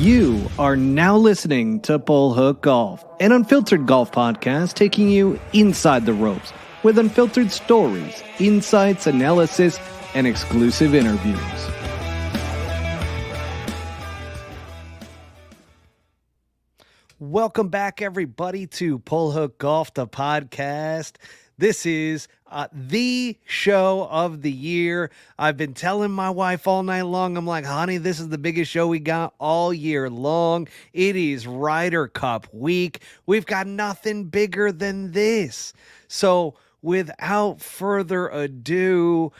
You are now listening to Bull Hook Golf, an unfiltered golf podcast taking you inside the ropes with unfiltered stories, insights, analysis, and exclusive interviews. Welcome back, everybody, to Bull Hook Golf, the podcast. This is the show of the year. I've been telling my wife all night long, I'm like, honey, this is the biggest show we got all year long. It is Ryder Cup week. We've got nothing bigger than this. So without further ado,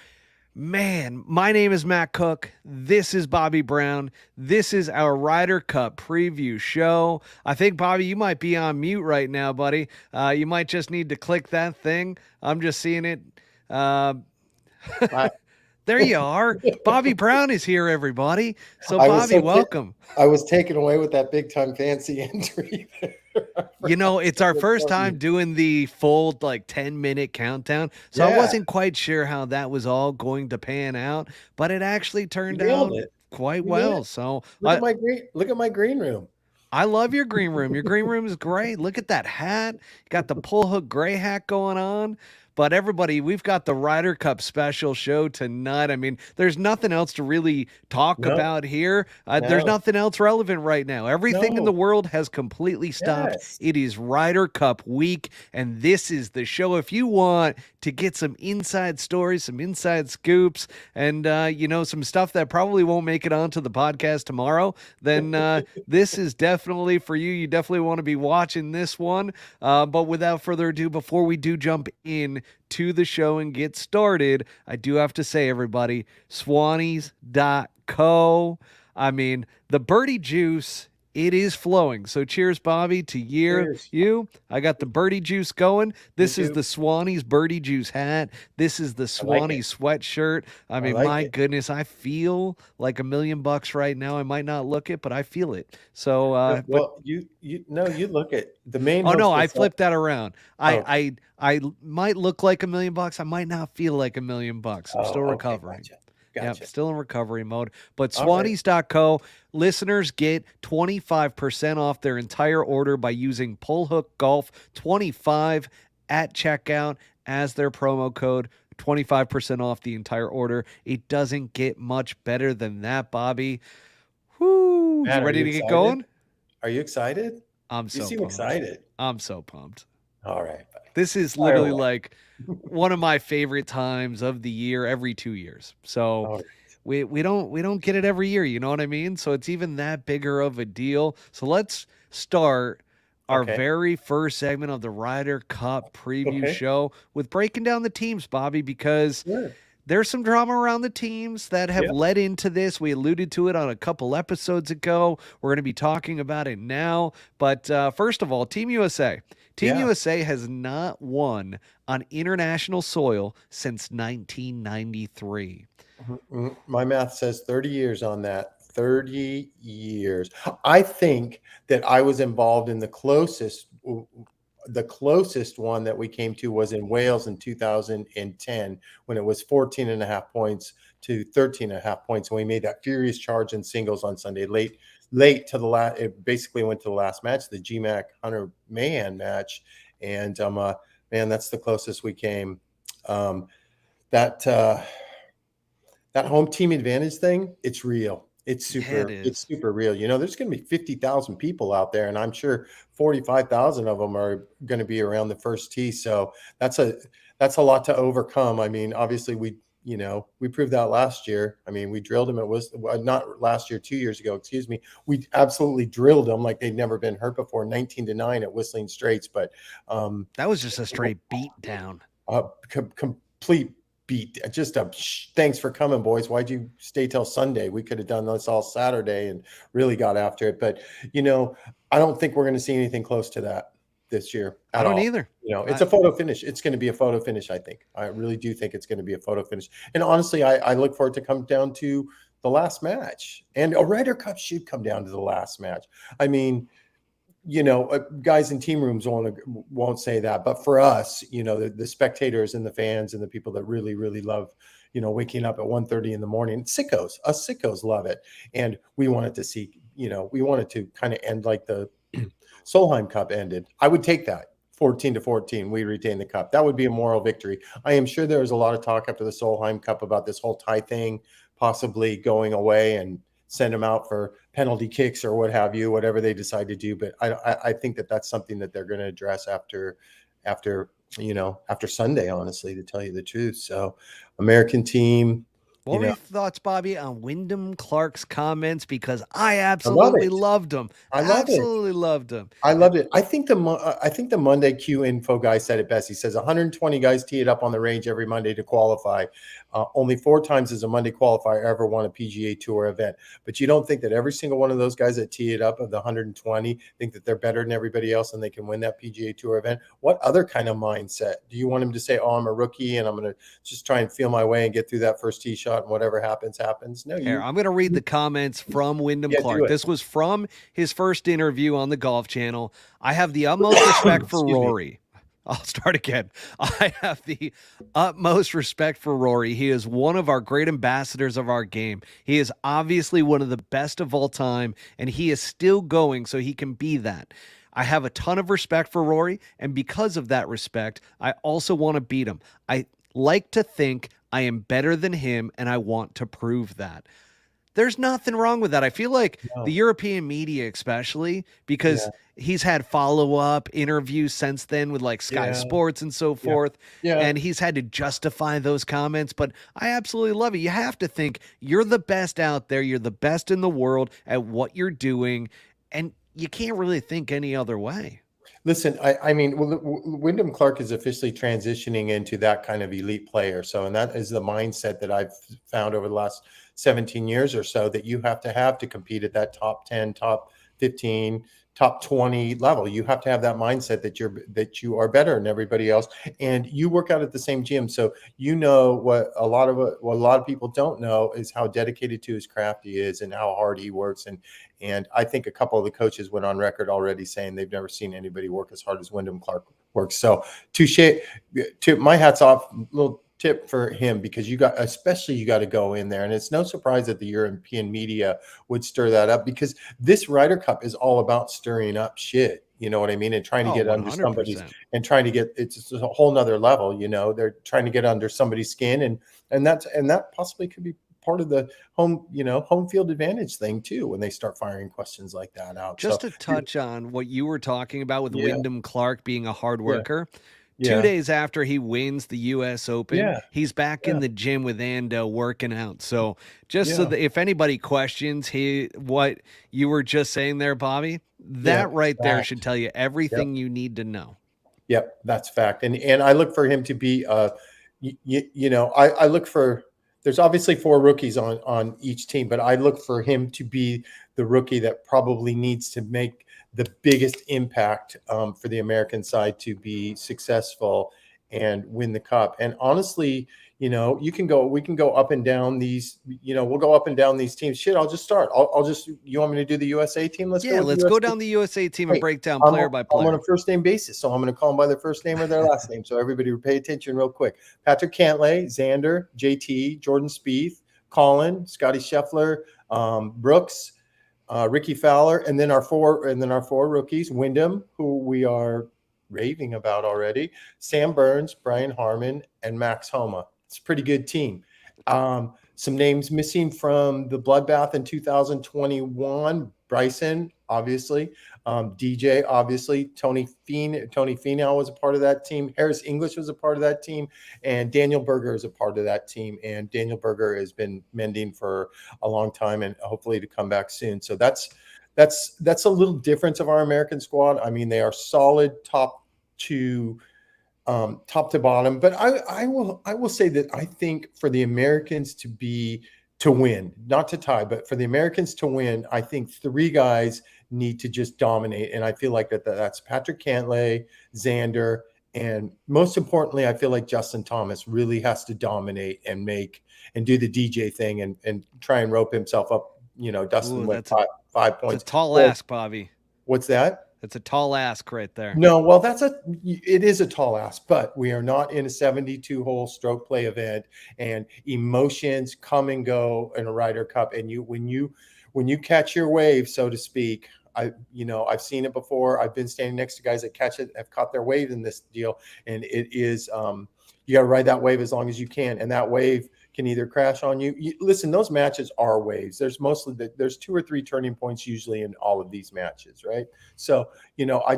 man, my name is Matt Cook. This is Bobby Brown. This is our Ryder Cup preview show. I think, Bobby, you might be on mute right now, buddy. You might just need to click that thing. I'm just seeing it. There you are. Bobby Brown is here, everybody. So, Bobby, welcome. I was taken away with that big time fancy entry there. You know, it's our first time doing the full 10-minute countdown. So I wasn't quite sure how that was all going to pan out, but it actually turned out quite well. So look at my green room. I love your green room. Your green room is great. Look at that hat. You got the pull hook gray hat going on. But everybody, we've got the Ryder Cup special show tonight. I mean, there's nothing else to really talk about here. There's nothing else relevant right now. Everything in the world has completely stopped. Yes. It is Ryder Cup week, and this is the show. If you want to get some inside stories, some inside scoops, and, some stuff that probably won't make it onto the podcast tomorrow, then this is definitely for you. You definitely want to be watching this one. But without further ado, before we do jump in to the show and get started, I do have to say, everybody, Swannies.co. I mean, the birdie juice, it is flowing. So cheers, Bobby, to you. I got the birdie juice going. This is the Swannies birdie juice hat. This is the Swannies sweatshirt. I mean, my goodness, I feel like $1 million right now. I might not look it, but I feel it. So, you look at the main. Oh no, I flipped that around. I might look like $1 million. I might not feel like $1 million. I'm still recovering. Gotcha. Yep, still in recovery mode. But Swannies.co, listeners get 25% off their entire order by using Pull Hook Golf 25 at checkout as their promo code. 25% off the entire order. It doesn't get much better than that, Bobby. Whoo! Matt, you ready to get going? Are you excited? I'm so pumped. Excited. I'm so pumped. All right. This is literally like one of my favorite times of the year every 2 years. So we don't get it every year, you know what I mean? So it's even that bigger of a deal. So let's start our very first segment of the Ryder Cup preview show with breaking down the teams, Bobby, because there's some drama around the teams that have led into this. We alluded to it on a couple episodes ago. We're going to be talking about it now. But first of all, Team USA. Team USA has not won on international soil since 1993. My math says 30 years on that. 30 years. I think that I was involved in the closest one that we came to was in Wales in 2010 when it was 14.5 points to 13.5 points. And we made that furious charge in singles on Sunday, late to the last. It basically went to the last match, the GMAC Hunter Mahan match. And man, that's the closest we came. That home team advantage thing, it's real. It's super real. You know, there's going to be 50,000 people out there, and I'm sure 45,000 of them are going to be around the first tee. So that's a lot to overcome. I mean, obviously we proved that last year. I mean, we drilled them. It was not last year, 2 years ago, excuse me. We absolutely drilled them like they'd never been hurt before, 19-9 at Whistling Straits. But that was just a straight beat down. Complete beat. Just thanks for coming, boys. Why'd you stay till Sunday? We could have done this all Saturday and really got after it. But I don't think we're going to see anything close to that this year. I don't either. It's a photo finish. It's going to be a photo finish. I think. I really do think it's going to be a photo finish. And honestly, I look forward to come down to the last match. And a Ryder Cup should come down to the last match. I mean, guys in team rooms won't say that, but for us, the spectators and the fans and the people that really, really love, waking up at 1:30 in the morning, us sickos love it. And we wanted to see we wanted to kind of end like the Solheim Cup ended. I would take that. 14-14, we retain the cup. That would be a moral victory. I am sure there was a lot of talk after the Solheim Cup about this whole tie thing possibly going away and send them out for penalty kicks or what have you, whatever they decide to do. But I think that that's something that they're going to address after Sunday, honestly, to tell you the truth. So American team, What were your thoughts, Bobby, on Wyndham Clark's comments? Because I I love absolutely it. loved him. I love it. Absolutely loved him. I loved it. I think the Monday Q info guy said it best. He says 120 guys tee it up on the range every Monday to qualify. Only 4 times has a Monday qualifier ever won a PGA Tour event. But you don't think that every single one of those guys that tee it up of the 120 think that they're better than everybody else and they can win that PGA Tour event? What other kind of mindset do you want him to say? Oh, I'm a rookie and I'm going to just try and feel my way and get through that first tee shot and whatever happens, happens. No, Here, I'm going to read the comments from Wyndham do Clark. it. This was from his first interview on the Golf Channel. I have the utmost respect for Excuse me. Rory. I'll start again. I have the utmost respect for Rory. He is one of our great ambassadors of our game. He is obviously one of the best of all time, and he is still going so he can be that. I have a ton of respect for Rory, and because of that respect, I also want to beat him. I like to think I am better than him, and I want to prove that. There's nothing wrong with that. I feel like No. the European media, especially, because Yeah. he's had follow-up interviews since then with like Sky Yeah. Sports and so forth, Yeah. and he's had to justify those comments. But I absolutely love it. You have to think you're the best out there. You're the best in the world at what you're doing, and you can't really think any other way. Listen, I mean, Wyndham Clark is officially transitioning into that kind of elite player. So, and that is the mindset that I've found over the last 17 years or so that you have to compete at that top 10, top 15, top 20 level. You have to have that mindset that you are better than everybody else, and you work out at the same gym. So what a lot of people don't know is how dedicated to his craft he is and how hard he works. And I think a couple of the coaches went on record already saying they've never seen anybody work as hard as Wyndham Clark works. So to my hats off, little tip for him, because you got to go in there. And it's no surprise that the European media would stir that up, because this Ryder Cup is all about stirring up shit. You know what I mean? And trying to get under 100%. it's just a whole nother level. They're trying to get under somebody's skin, and that possibly could be part of the home field advantage thing too, when they start firing questions like that out. Just to touch on what you were talking about with Yeah. Wyndham Clark being a hard worker. Yeah. 2 days after he wins the U.S. Open, Yeah. he's back in the gym with Ando working out. So just so that if anybody questions what you were just saying there, Bobby, that right there should tell you everything you need to know. Yep, that's fact. And I look for him to be I look for, there's obviously 4 rookies on each team, but I look for him to be the rookie that probably needs to make the biggest impact for the American side to be successful and win the cup. And honestly, we can go up and down these, we'll go up and down these teams. Shit, I'll just start. You want me to do the USA team? Let's go down the USA team and break down player by player. I'm on a first name basis, so I'm going to call them by their first name or their last name. So everybody pay attention real quick. Patrick Cantlay, Xander, JT, Jordan Spieth, Colin, Scotty Scheffler, Brooks, Ricky Fowler, and then our four rookies: Wyndham, who we are raving about already, Sam Burns, Brian Harmon, and Max Homa. It's a pretty good team. Some names missing from the bloodbath in 2021: Bryson, obviously, DJ, obviously, Tony Finau was a part of that team, Harris English was a part of that team, and Daniel Berger is a part of that team. And Daniel Berger has been mending for a long time and hopefully to come back soon. So that's a little difference of our American squad. I mean, they are solid top to bottom, but I will say that I think for the Americans to win, not to tie, but for the Americans to win, I think 3 guys need to just dominate. And I feel like that's Patrick Cantlay, Xander, and most importantly, I feel like Justin Thomas really has to dominate and do the DJ thing and try and rope himself up. Dustin went 5 points. It's a tall ask, Bobby. What's that? It's a tall ask right there. No, well, it is a tall ask, but we are not in a 72-hole stroke play event, and emotions come and go in a Ryder Cup. And when when you catch your wave, so to speak, I've seen it before. I've been standing next to guys that catch it, have caught their wave in this deal, and it is you got to ride that wave as long as you can, and that wave can either crash on you. Listen, those matches are waves. There's 2 or 3 turning points usually in all of these matches, right? So I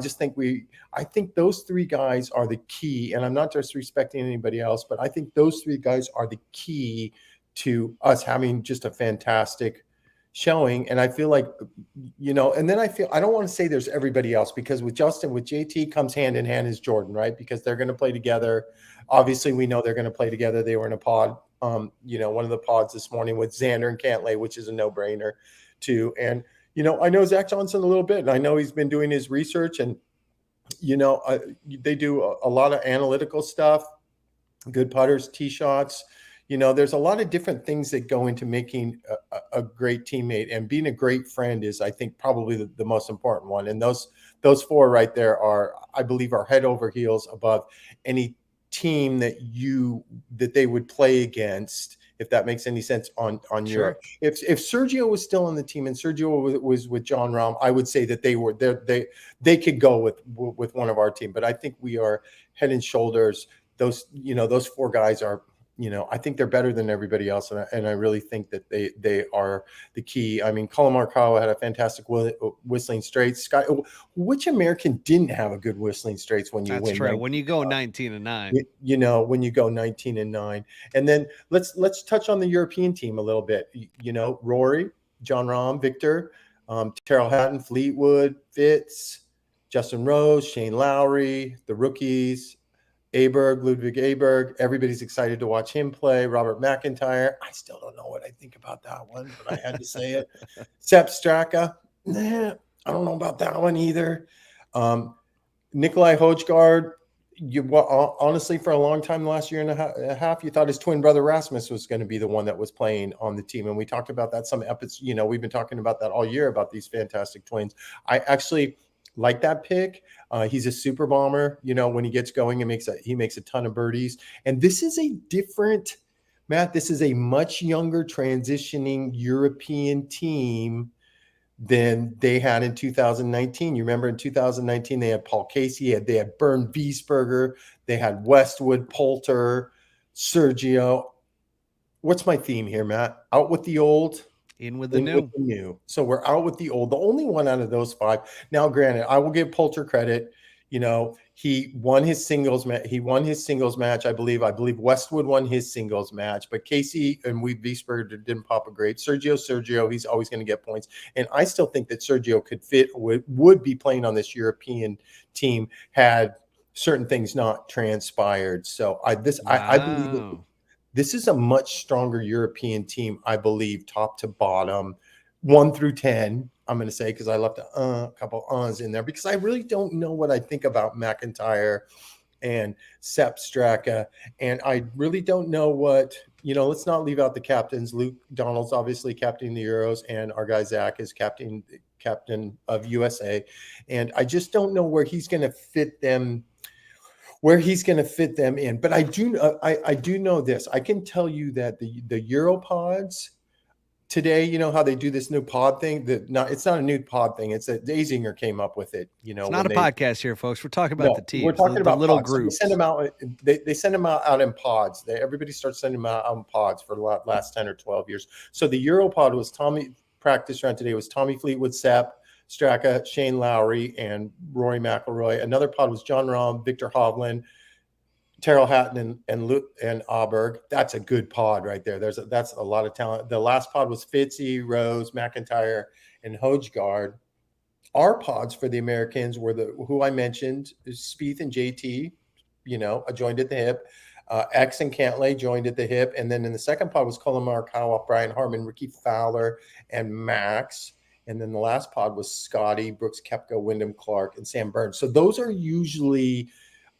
think those 3 guys are the key, and I'm not disrespecting anybody else, but I think those 3 guys are the key to us having just a fantastic showing. And I feel like, and then I don't want to say there's everybody else, because with JT comes hand in hand is Jordan, right? Because they're going to play together. Obviously, we know they're going to play together. They were in a pod, one of the pods this morning with Xander and Cantlay, which is a no-brainer too. And, I know Zach Johnson a little bit, and I know he's been doing his research, and, they do a lot of analytical stuff, good putters, tee shots. There's a lot of different things that go into making a great teammate, and being a great friend is, I think, probably the most important one. And those 4 right there are, I believe, are head over heels above any team that they would play against, if that makes any sense on Sure. Europe. If Sergio was still on the team and Sergio was with John Rahm, I would say that they could go with one of our team. But I think we are head and shoulders. Those 4 guys are, I think they're better than everybody else, and I really think that they are the key. I mean, Colin Morikawa had a fantastic whistling straights. Which American didn't have a good whistling straights when you That's win? true. When you go 19-9, when you go 19-9, and then let's touch on the European team a little bit. Rory, John Rahm, Victor, Terrell Hatton, Fleetwood, Fitz, Justin Rose, Shane Lowry, the rookies. Ludwig Aberg, everybody's excited to watch him play. Robert McIntyre, I still don't know what I think about that one, but I had to say it. Sepp Straka, I don't know about that one either. Nikolai Hojgaard, honestly, for a long time, last year and a half, you thought his twin brother Rasmus was going to be the one that was playing on the team. And we talked about that some episodes, we've been talking about that all year, about these fantastic twins. I actually like that pick. He's a super bomber. When he gets going, he makes a ton of birdies. And this is Matt, this is a much younger transitioning European team than they had in 2019. You remember in 2019, they had Paul Casey, they had Bernd Wiesberger, they had Westwood, Poulter, Sergio. What's my theme here, Matt? Out with the old, in with the new. So we're out with the old. The only one out of those 5. Now, granted, I will give Poulter credit. He won his singles match. He won his singles match, I believe. I believe Westwood won his singles match, but Casey and Wiesberger didn't pop a great. Sergio, he's always going to get points. And I still think that Sergio could fit, would be playing on this European team had certain things not transpired. So I believe that this is a much stronger European team, I believe, top to bottom, 1 through 10. I'm going to say, because I left a couple uhs in there, because I really don't know what I think about McIntyre and Sepp Straka, and I really don't know what, let's not leave out the captains. Luke Donald's obviously captaining the Euros, and our guy Zach is captain of USA, and I just don't know where he's going to fit them. In. But I do know this. I can tell you that the Europods today, how they do this new pod thing, it's not a new pod thing. It's that Dazinger came up with it. It's not a podcast here, folks. We're talking about the teams. We're talking about little pods. groups. So they send them out. They send them out in pods. Everybody starts sending them out in pods for the last 10 or 12 years. So the Europod was practice round today was Tommy Fleetwood, Sepp Straka, Shane Lowry, and Rory McIlroy. Another pod was John Rahm, Victor Hovland, Terrell Hatton, and Aberg. That's a good pod right there. That's a lot of talent. The last pod was Fitzy, Rose, McIntyre, and Hojgaard. Our pods for the Americans were who I mentioned, Spieth and JT, joined at the hip. X and Cantlay joined at the hip. And then in the second pod was Colin Morikawa, Brian Harman, Ricky Fowler, and Max. And then the last pod was Scotty, Brooks Koepka, Wyndham Clark, and Sam Burns. So those are usually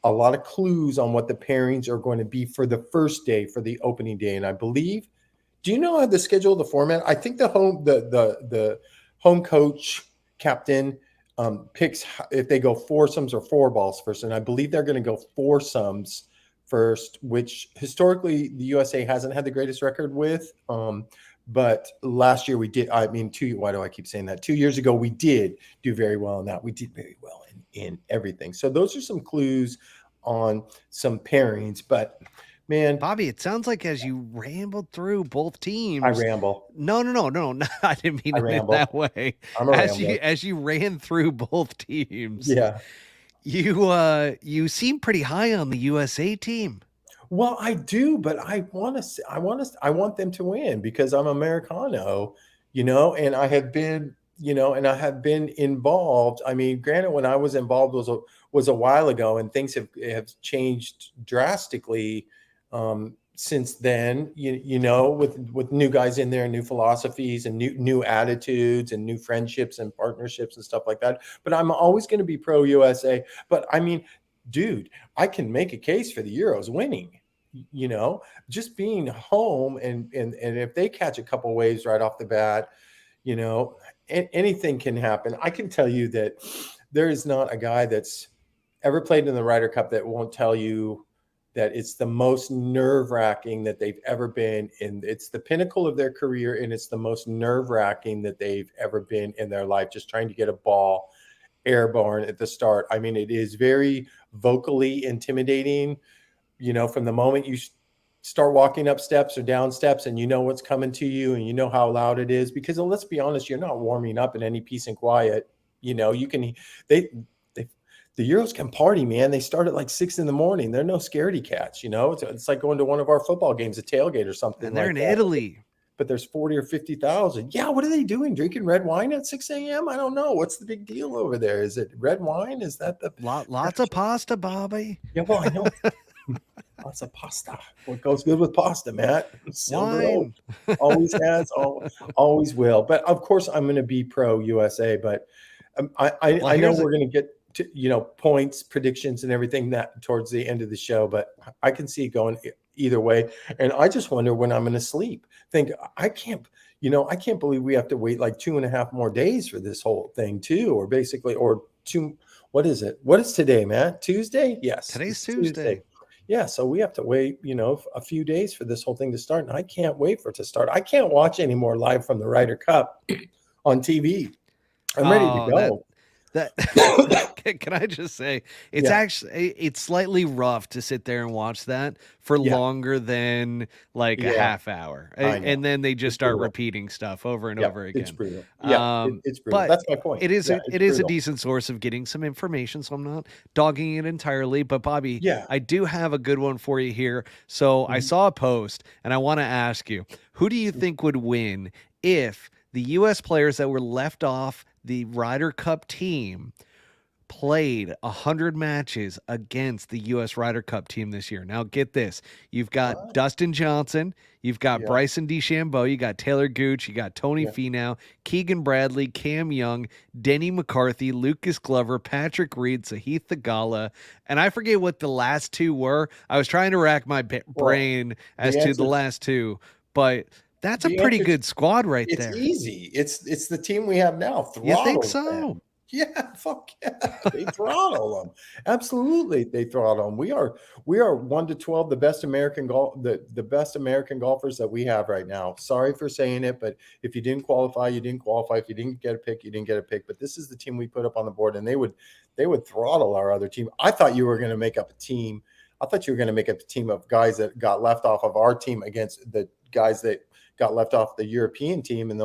a lot of clues on what the pairings are going to be for the first day, for the opening day. And I believe, do you know how the schedule, the format? I think the home coach captain picks if they go foursomes or 4-balls first. And I believe they're going to go foursomes first, which historically the USA hasn't had the greatest record with. But last year we did. I mean, why do I keep saying that? 2 years ago we did do very well in that. We did very well in everything. So those are some clues on some pairings. But man, Bobby, it sounds like as you rambled through both I teams, ramble. no, I didn't mean I it in ramble. that way. I'm a rambler. As you ran through both teams, Yeah. you seem pretty high on the USA team. Well, I do, but I want them to win because I'm Americano, and I have been, and I have been involved. I mean, granted, when I was involved was a while ago, and things have changed drastically since then. With new guys in there, new philosophies, and new attitudes, and new friendships and partnerships and stuff like that. But I'm always going to be pro USA. But I mean, dude, I can make a case for the Euros winning. Just being home, and if they catch a couple waves right off the bat, anything can happen. I can tell you that there is not a guy that's ever played in the Ryder Cup that won't tell you that it's the most nerve-wracking that they've ever been in. It's the pinnacle of their career, and it's the most nerve-wracking that they've ever been in their life, just trying to get a ball airborne at the start. I mean, it is very vocally intimidating, from the moment you start walking up steps or down steps, and what's coming to you, and how loud it is, because let's be honest, you're not warming up in any peace and quiet. You can, they the Euros can party, man. They start at like 6 a.m. They're no scaredy cats. It's like going to one of our football games, a tailgate or something. And they're like in that. Italy. But there's 40 or 50,000. Yeah, what are they doing? Drinking red wine at 6 a.m.? I don't know. What's the big deal over there? Is it red wine? Is that the Lots of pasta, Bobby. Yeah, well, I know. Lots of pasta. What goes good with pasta, Matt? Silver oak. Wine. Always has, always will. But of course, I'm going to be pro USA. But I know we're going to get to points, predictions, and everything that towards the end of the show. But I can see it going either way. And I just wonder when I'm going to sleep. I can't believe we have to wait like 2.5 more days for this whole thing too, or basically, or two. What is it? What is today, Matt? Tuesday? Yes. Today's Tuesday. Yeah. So we have to wait, a few days for this whole thing to start. And I can't wait for it to start. I can't watch any more live from the Ryder Cup on TV. I'm ready to go. Can I just say it's it's slightly rough to sit there and watch that for longer than like a half hour, and then they just start repeating stuff over and over again. It's brutal. Yeah, it's brutal. But that's my point. It is a decent source of getting some information, so I'm not dogging it entirely. But Bobby, I do have a good one for you here. So I saw a post, and I want to ask you, who do you think would win if the U.S. players that were left off the Ryder Cup team played 100 matches against the U.S. Ryder Cup team this year? Now, get this. You've got Dustin Johnson. You've got Bryson DeChambeau. You got Taylor Gooch. You got Tony Finau, Keegan Bradley, Cam Young, Denny McCarthy, Lucas Glover, Patrick Reed, Sahith Theegala. And I forget what the last two were. I was trying to rack my brain as to the last two, but that's a pretty good squad right there. It's easy. It's the team we have now. You think so? Them. Yeah, fuck yeah. They throttle them. Absolutely, they throttle them. We are 1 to 12 the best American the best American golfers that we have right now. Sorry for saying it, but if you didn't qualify, you didn't qualify. If you didn't get a pick, you didn't get a pick. But this is the team we put up on the board, and they would throttle our other team. I thought you were going to make up a team. I thought you were going to make up a team of guys that got left off of our team against the guys that got left off the European team, and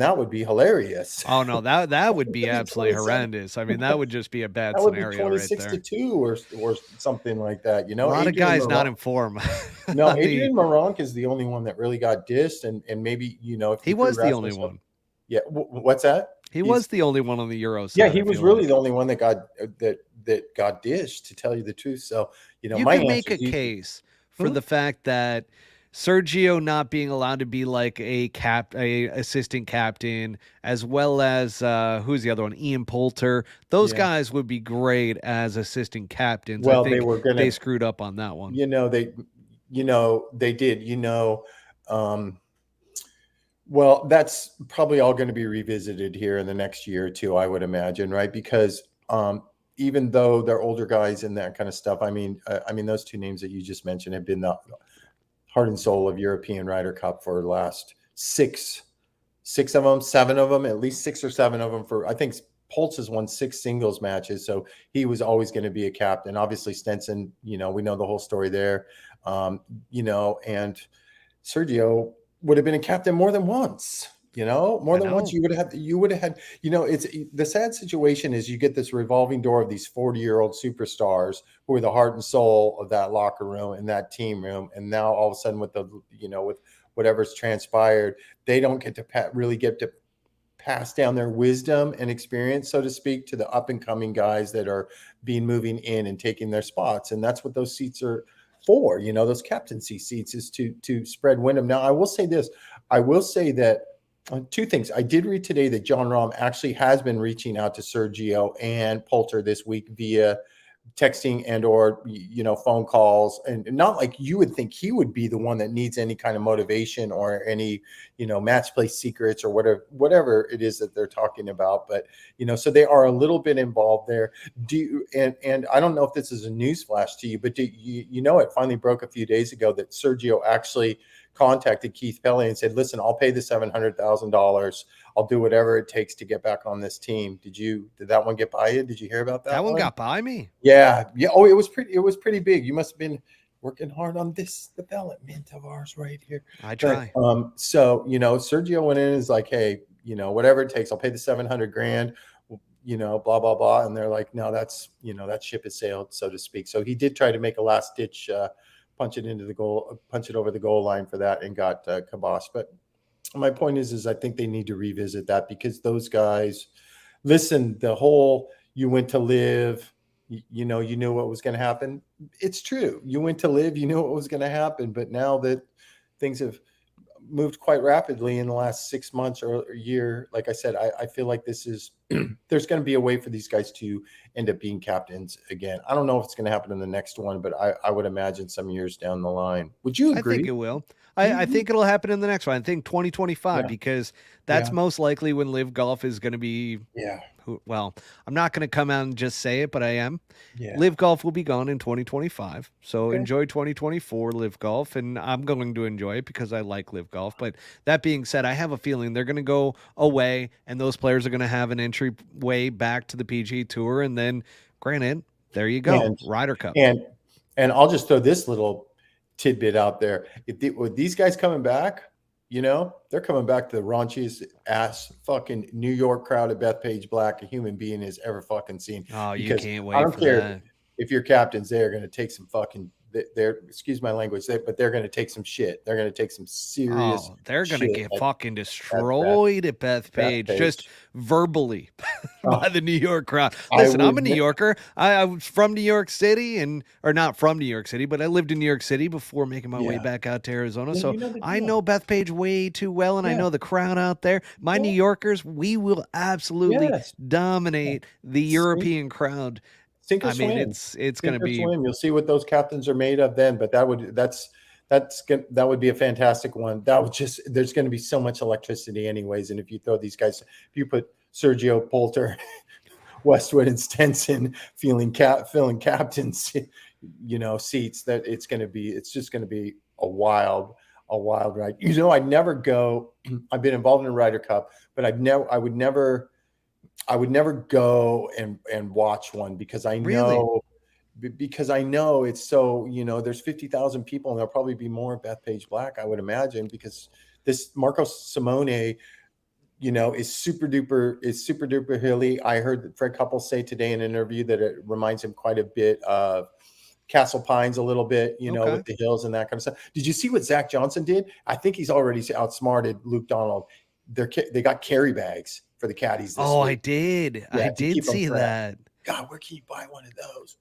that would be hilarious. Oh no, that would be absolutely horrendous. I mean, that would just be a bad scenario right there. 26-2 or something like that. A lot of guys not in form. No, Adrian Moronk is the only one that really got dissed, and maybe if he was the only one. Yeah, what's that? He was the only one on the Euros. Yeah, he was really the only one that got dished, to tell you the truth. So you can make a case for the fact that Sergio not being allowed to be like a assistant captain, as well as who's the other one? Ian Poulter. Those guys would be great as assistant captains. Well, I think they screwed up on that one. They did. Well, that's probably all going to be revisited here in the next year or two, I would imagine, right? Because even though they're older guys and that kind of stuff, I mean, those two names that you just mentioned have been heart and soul of European Ryder Cup for the last six of them, seven of them, at least 6 or 7 of them. For I think Poltz has won 6 singles matches, so he was always going to be a captain. Obviously, Stenson, we know the whole story there, and Sergio would have been a captain more than once. More I than once know. you would have had, it's the sad situation is you get this revolving door of these 40-year-old superstars who are the heart and soul of that locker room and that team room. And now all of a sudden with with whatever's transpired, they don't get to really get to pass down their wisdom and experience, so to speak, to the up and coming guys that are moving in and taking their spots. And that's what those seats are for. Those captaincy seats is to spread Wyndham. Now, I will say this. I will say that 2 things. I did read today that John Rahm actually has been reaching out to Sergio and Poulter this week via texting and or phone calls, and not like you would think he would be the one that needs any kind of motivation or any match play secrets or whatever it is that they're talking about. But so they are a little bit involved there. And I don't know if this is a news flash to you, but it finally broke a few days ago that Sergio actually contacted Keith Pelley and said, listen, I'll pay the $700,000. I'll do whatever it takes to get back on this team. Did that one get by you? Did you hear about that? That one got by me. Yeah. Oh, it was pretty big. You must have been working hard on this development of ours right here. I try. But, so, Sergio went in and is like, hey, whatever it takes, I'll pay the $700,000, blah, blah, blah. And they're like, no, that's, that ship has sailed, so to speak. So he did try to make a last ditch, punch it over the goal line for that and got kibosh. But my point is I think they need to revisit that, because those guys, listen, the whole, you went to live, you knew what was going to happen. It's true. You went to live, you knew what was going to happen. But now that things have moved quite rapidly in the last 6 months or a year, like I said, I feel like this is, there's going to be a way for these guys to end up being captains again. I don't know if it's going to happen in the next one, but I would imagine some years down the line. Would you agree? I think it will. I think it'll happen in the next one. I think 2025, because that's most likely when Live Golf is going to be. Yeah. Well, I'm not going to come out and just say it, but I am. Yeah. Live Golf will be gone in 2025. So enjoy 2024 Live Golf, and I'm going to enjoy it because I like Live Golf. But that being said, I have a feeling they're going to go away, and those players are going to have an entryway back to the PGA Tour, and then, granted, there you go, Ryder Cup. And I'll just throw this little tidbit out there. With these guys coming back, they're coming back to the raunchiest ass fucking New York crowd at Bethpage Black a human being has ever fucking seen. Oh, you can't wait. I don't care if your captains, they're going to take some fucking, excuse my language, but they're going to take some shit. They're going to take some serious. Oh, they're going to get fucking destroyed at Bethpage, just verbally by the New York crowd. Listen, I'm a New Yorker. I was from New York City, or not from New York City, but I lived in New York City before making my way back out to Arizona. So I know Bethpage way too well, and I know the crowd out there. My New Yorkers, we will absolutely dominate the European crowd. I mean, it's going to be. You'll see what those captains are made of then. But that would be a fantastic one. There's going to be so much electricity anyways. And if you throw these guys, if you put Sergio, Poulter, Westwood, and Stenson filling captains, seats, that it's just going to be a wild ride. I'd never go. I've been involved in a Ryder Cup, but I would never go and watch one, because I know it's so, there's 50,000 people, and there'll probably be more at Bethpage Black, I would imagine, because this Marcos Simone, is super duper hilly. I heard Fred Couples say today in an interview that it reminds him quite a bit of Castle Pines a little bit, with the hills and that kind of stuff. Did you see what Zach Johnson did? I think he's already outsmarted Luke Donald. They got carry bags for the caddies this week. I did. I did see that. God, where can you buy one of those?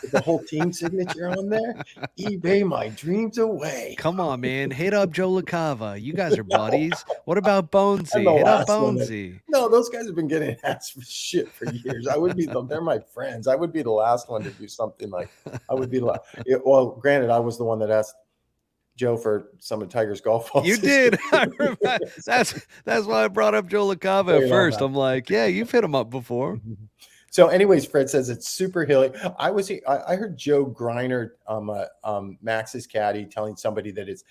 With the whole team signature on there? eBay my dreams away. Come on, man. Hit up Joe LaCava. You guys are buddies. What about Bonesy? Hit up Bonesy. No, those guys have been getting asked for shit for years. They're my friends. I would be the last one to do something like, well, granted, I was the one that asked Joe for some of Tiger's golf balls. You did. I remember. That's why I brought up Joe LaCava at first. I'm like, yeah, you've hit him up before. So, anyways, Fred says it's super hilly. I heard Joe Griner, Max's caddy, telling somebody that it's.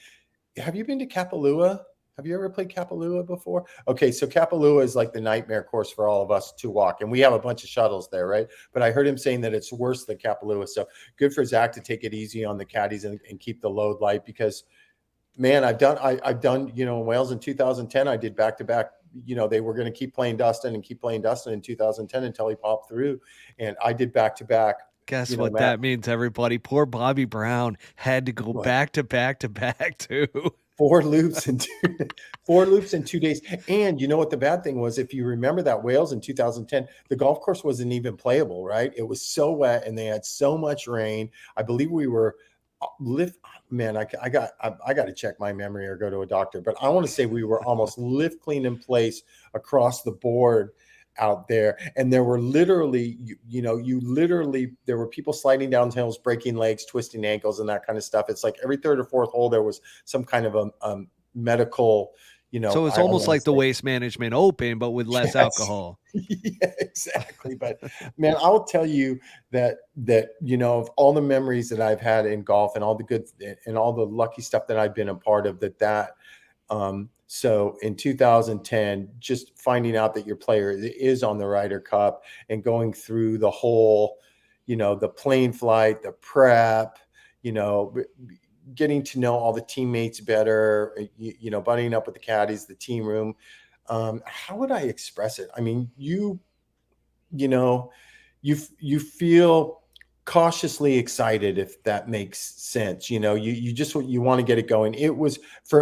Have you been to Kapalua? Have you ever played Kapalua before? Okay, so Kapalua is like the nightmare course for all of us to walk, and we have a bunch of shuttles there, right? But I heard him saying that it's worse than Kapalua. So good for Zach to take it easy on the caddies and keep the load light because man, I've done, in Wales in 2010, I did back to back. They were going to keep playing Dustin and keep playing Dustin in 2010 until he popped through. And I did back to back, Guess what Matt. that means, everybody? Poor Bobby Brown had to go What? back to back to back too. 4 loops in 2 days. And you know what the bad thing was? If you remember that Wales in 2010, the golf course wasn't even playable, right? It was so wet and they had so much rain. I believe we were lift. Man, I got to check my memory or go to a doctor, but I want to say we were almost lift clean in place across the board out there. And there were literally, there were people sliding down hills, breaking legs, twisting ankles, and that kind of stuff. It's like every third or fourth hole, there was some kind of a medical, So it's I don't almost want like to the say. Waste Management Open, but with less Yes. alcohol. Yeah, exactly. But man, I will tell you that of all the memories that I've had in golf and all the good and all the lucky stuff that I've been a part of, so in 2010, just finding out that your player is on the Ryder Cup and going through the whole, the plane flight, the prep, getting to know all the teammates better, buddying up with the caddies, the team room. How would I express it? I mean, you know, you feel cautiously excited, if that makes sense. You just you want to get it going.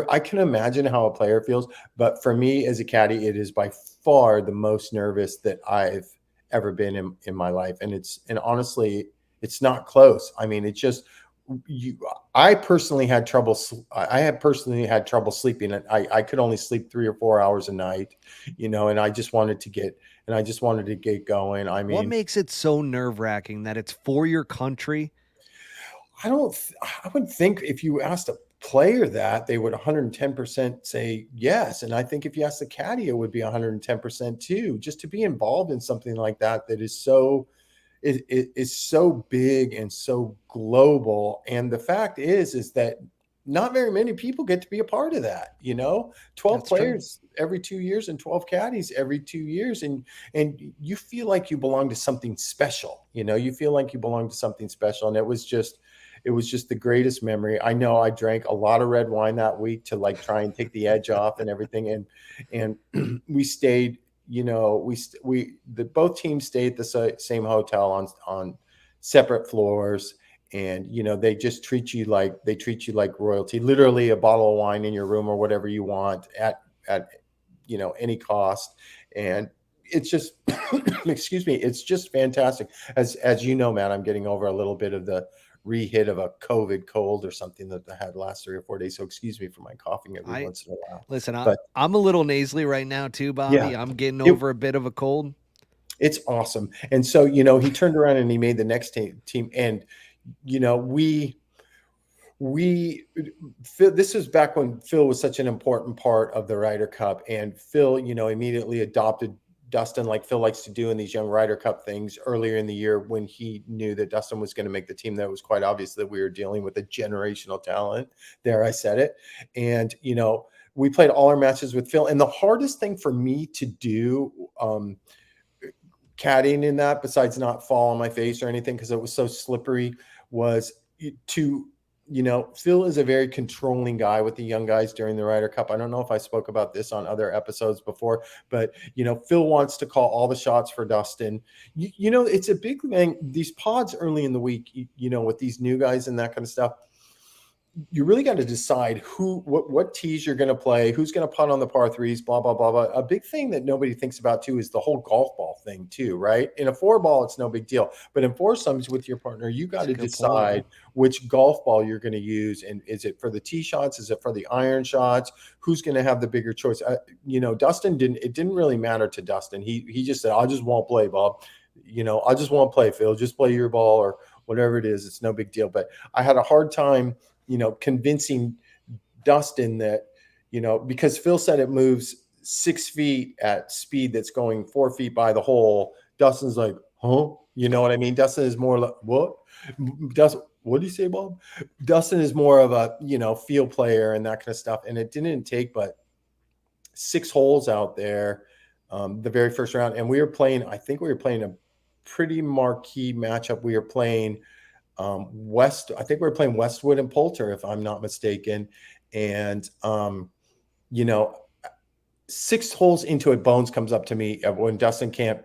I can imagine how a player feels, but for me as a caddy, it is by far the most nervous that I've ever been in my life. And honestly, it's not close. I mean, it's just I personally had trouble. I have personally had trouble sleeping. I could only sleep 3 or 4 hours a night, and I just wanted to get going. I What mean, makes it so nerve-wracking that it's for your country? I would think if you asked a player that, they would 110% say yes. And I think if you ask the caddy, it would be 110% too. Just to be involved in something like that is so it is so big and so global. And the fact is that not very many people get to be a part of that. 12 That's true. players every 2 years and 12 caddies every 2 years, and you feel like you belong to something special. You feel like you belong to something special. And it was just the greatest memory. I know I drank a lot of red wine that week to like try and take the edge off and everything. And we stayed, both teams stayed at the same hotel on separate floors. And, they just treat you like royalty, literally a bottle of wine in your room or whatever you want at any cost. And it's just, excuse me, it's just fantastic. As you know, Matt, I'm getting over a little bit of the re-hit of a COVID cold or something that I had last 3 or 4 days. So excuse me for my coughing every I once in a while. listen, But I'm a little nasally right now too, yeah, Bobby. I'm getting it, over a bit of a cold. it's awesome. And so, he turned around and he made the next team. And, Phil, this was back when Phil was such an important part of the Ryder Cup. And Phil, immediately adopted Dustin, like Phil likes to do in these young Ryder Cup things earlier in the year when he knew that Dustin was going to make the team. That was quite obvious that we were dealing with a generational talent. There, I said it. And, we played all our matches with Phil. And the hardest thing for me to do, caddying in that, besides not fall on my face or anything, because it was so slippery, was to Phil is a very controlling guy with the young guys during the Ryder Cup. I don't know if I spoke about this on other episodes before, but Phil wants to call all the shots for Dustin. It's a big thing. These pods early in the week, with these new guys and that kind of stuff, you really got to decide what tees you're going to play, who's going to putt on the par threes, blah, blah, blah, blah. A big thing that nobody thinks about too is the whole golf ball thing too, right? In a 4-ball, it's no big deal. But in foursomes with your partner, you got to decide which golf ball you're going to use. And is it for the tee shots? Is it for the iron shots? Who's going to have the bigger choice? Dustin it didn't really matter to Dustin. He just said, I just won't play, Bob. I just won't play, Phil. Just play your ball or whatever it is. It's no big deal. But I had a hard time convincing Dustin that, because Phil said it moves 6 feet at speed that's going 4 feet by the hole. Dustin's like, huh? You know what I mean? Dustin is more like, what? Dustin, what do you say, Bob? Dustin is more of a, field player and that kind of stuff. And it didn't take but 6 holes out there, the very first round. And we were playing, I think we were playing a pretty marquee matchup. We were playing I think we were playing Westwood and Poulter, if I'm not mistaken. And, you know, 6 holes into it, Bones comes up to me when Dustin can't,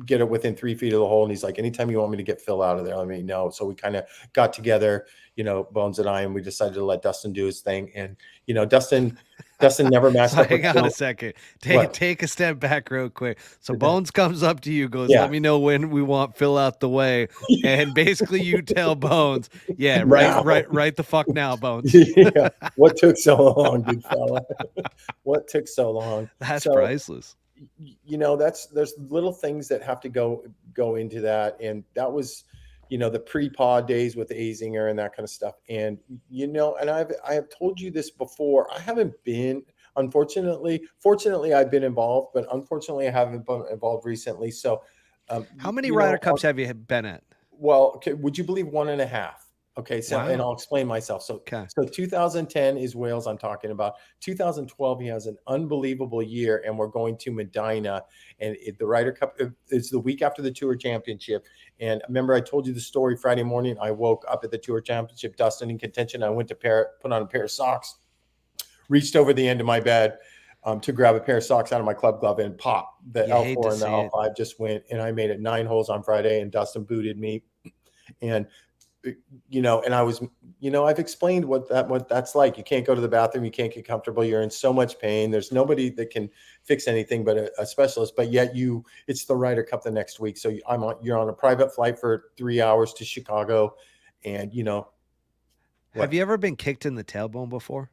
get it within 3 feet of the hole. And he's like, anytime you want me to get Phil out of there, let me know. So we kind of got together, Bones and I, and we decided to let Dustin do his thing. And, Dustin never matched So up with hang on Phil. a second. What? Take a step back real quick. So Bones comes up to you, goes, Yeah. "Let me know when we want Phil out the way," and basically you tell Bones, "Yeah, Now. right the fuck now, Bones." Yeah. What took so long, big fella? What took so long? That's So, priceless. there's little things that have to go into that. And that was, the pre-pod days with Azinger and that kind of stuff. And, and I have told you this before. I haven't been, fortunately, I've been involved, but unfortunately, I haven't been involved recently. So, How many Ryder Cups have you been at? well, okay, would you believe 1.5? Okay, so and Wow. I'll explain myself. So Okay. so 2010 is Wales I'm talking about. 2012 he has an unbelievable year, and we're going to Medina, and the Ryder Cup is the week after the Tour Championship. And remember, I told you the story Friday morning. I woke up at the Tour Championship, Dustin in contention. I went to put on a pair of socks, reached over the end of my bed. To grab a pair of socks out of my club glove, and pop, the You hate to L4 and the see it. L5 just went, and I made it 9 holes on Friday, and Dustin booted me. And and I was, I've explained what that's like. You can't go to the bathroom, you can't get comfortable, you're in so much pain. There's nobody that can fix anything but a specialist. But yet it's the Ryder Cup the next week, so you're on a private flight for 3 hours to Chicago, and Have what? you ever been kicked in the tailbone before?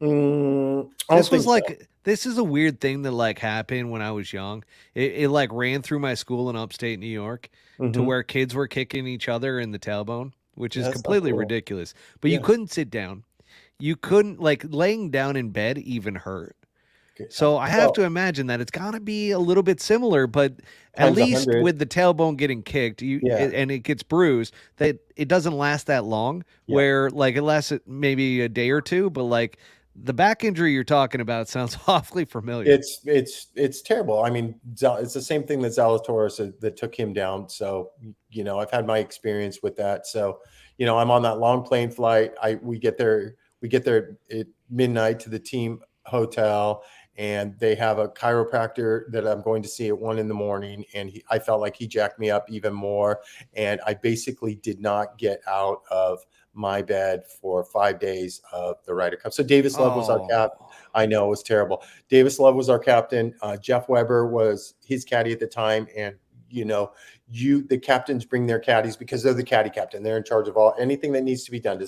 I don't think so. This is a weird thing that like happened when I was young. It like ran through my school in upstate New York to Hmm. where kids were kicking each other in the tailbone, which is That's not completely cool. ridiculous. But you Yeah. couldn't sit down. You couldn't like laying down in bed even hurt. Okay. So I have Well, to imagine that it's got to be a little bit similar, but at times a least hundred. with the tailbone getting kicked, Yeah. and it gets bruised, that it doesn't last that long. Yeah. Where like it lasts maybe a day or two, but like the back injury you're talking about sounds awfully familiar. It's terrible. I mean, it's the same thing that Zalatoris that took him down. So, I've had my experience with that. So, I'm on that long plane flight. We get there at midnight to the team hotel, and they have a chiropractor that I'm going to see at 1 in the morning. And I felt like he jacked me up even more. And I basically did not get out of my bed for 5 days of the Ryder Cup. So Davis Love was our cap. Oh, I know it was terrible. Davis Love was our captain. Jeff Weber was his caddy at the time, and the captains bring their caddies because they're the caddy captain. They're in charge of anything that needs to be done.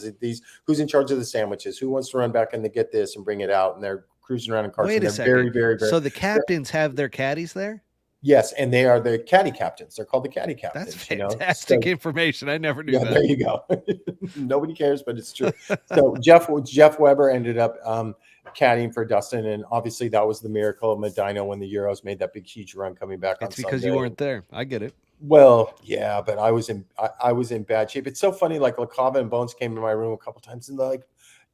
Who's in charge of the sandwiches? Who wants to run back and get this and bring it out? And they're cruising around in carts, wait and a they're very, second. very, very. So the captains have their caddies there? Yes, and they are the caddy captains. They're called the caddy That's captains. fantastic So information. I never knew yeah, there that. you go. Nobody cares, but it's true. So Jeff Weber ended up caddying for Dustin, and obviously that was the miracle of Medina when the Euros made that big huge run coming back on It's because you Sunday. weren't there. I get it. Well, yeah, but I was in bad shape. It's so funny. Like LaCava and Bones came to my room a couple times, and like,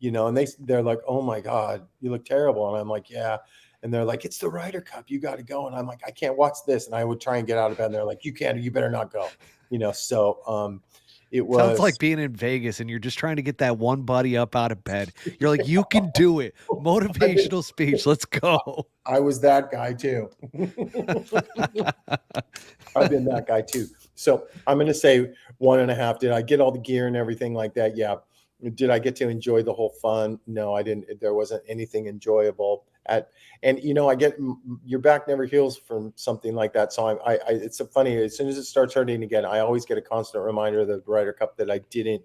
and they're like, "Oh my God, you look terrible," and I'm like, "Yeah." And they're like, "It's the Ryder Cup. You got to go." And I'm like, "I can't watch this." And I would try and get out of bed. And they're like, "You can't. You better not go." So it Sounds like was. being in Vegas and you're just trying to get that one buddy up out of bed. You're like, you can do it. I've been, Motivational speech. Let's go. I was that guy too. I've been that guy too. So I'm going to say 1.5. Did I get all the gear and everything like that? Yeah. Did I get to enjoy the whole fun? No, I didn't. There wasn't anything enjoyable and I get your back never heals from something like that. So it's so funny. As soon as it starts hurting again, I always get a constant reminder of the Ryder Cup that I didn't,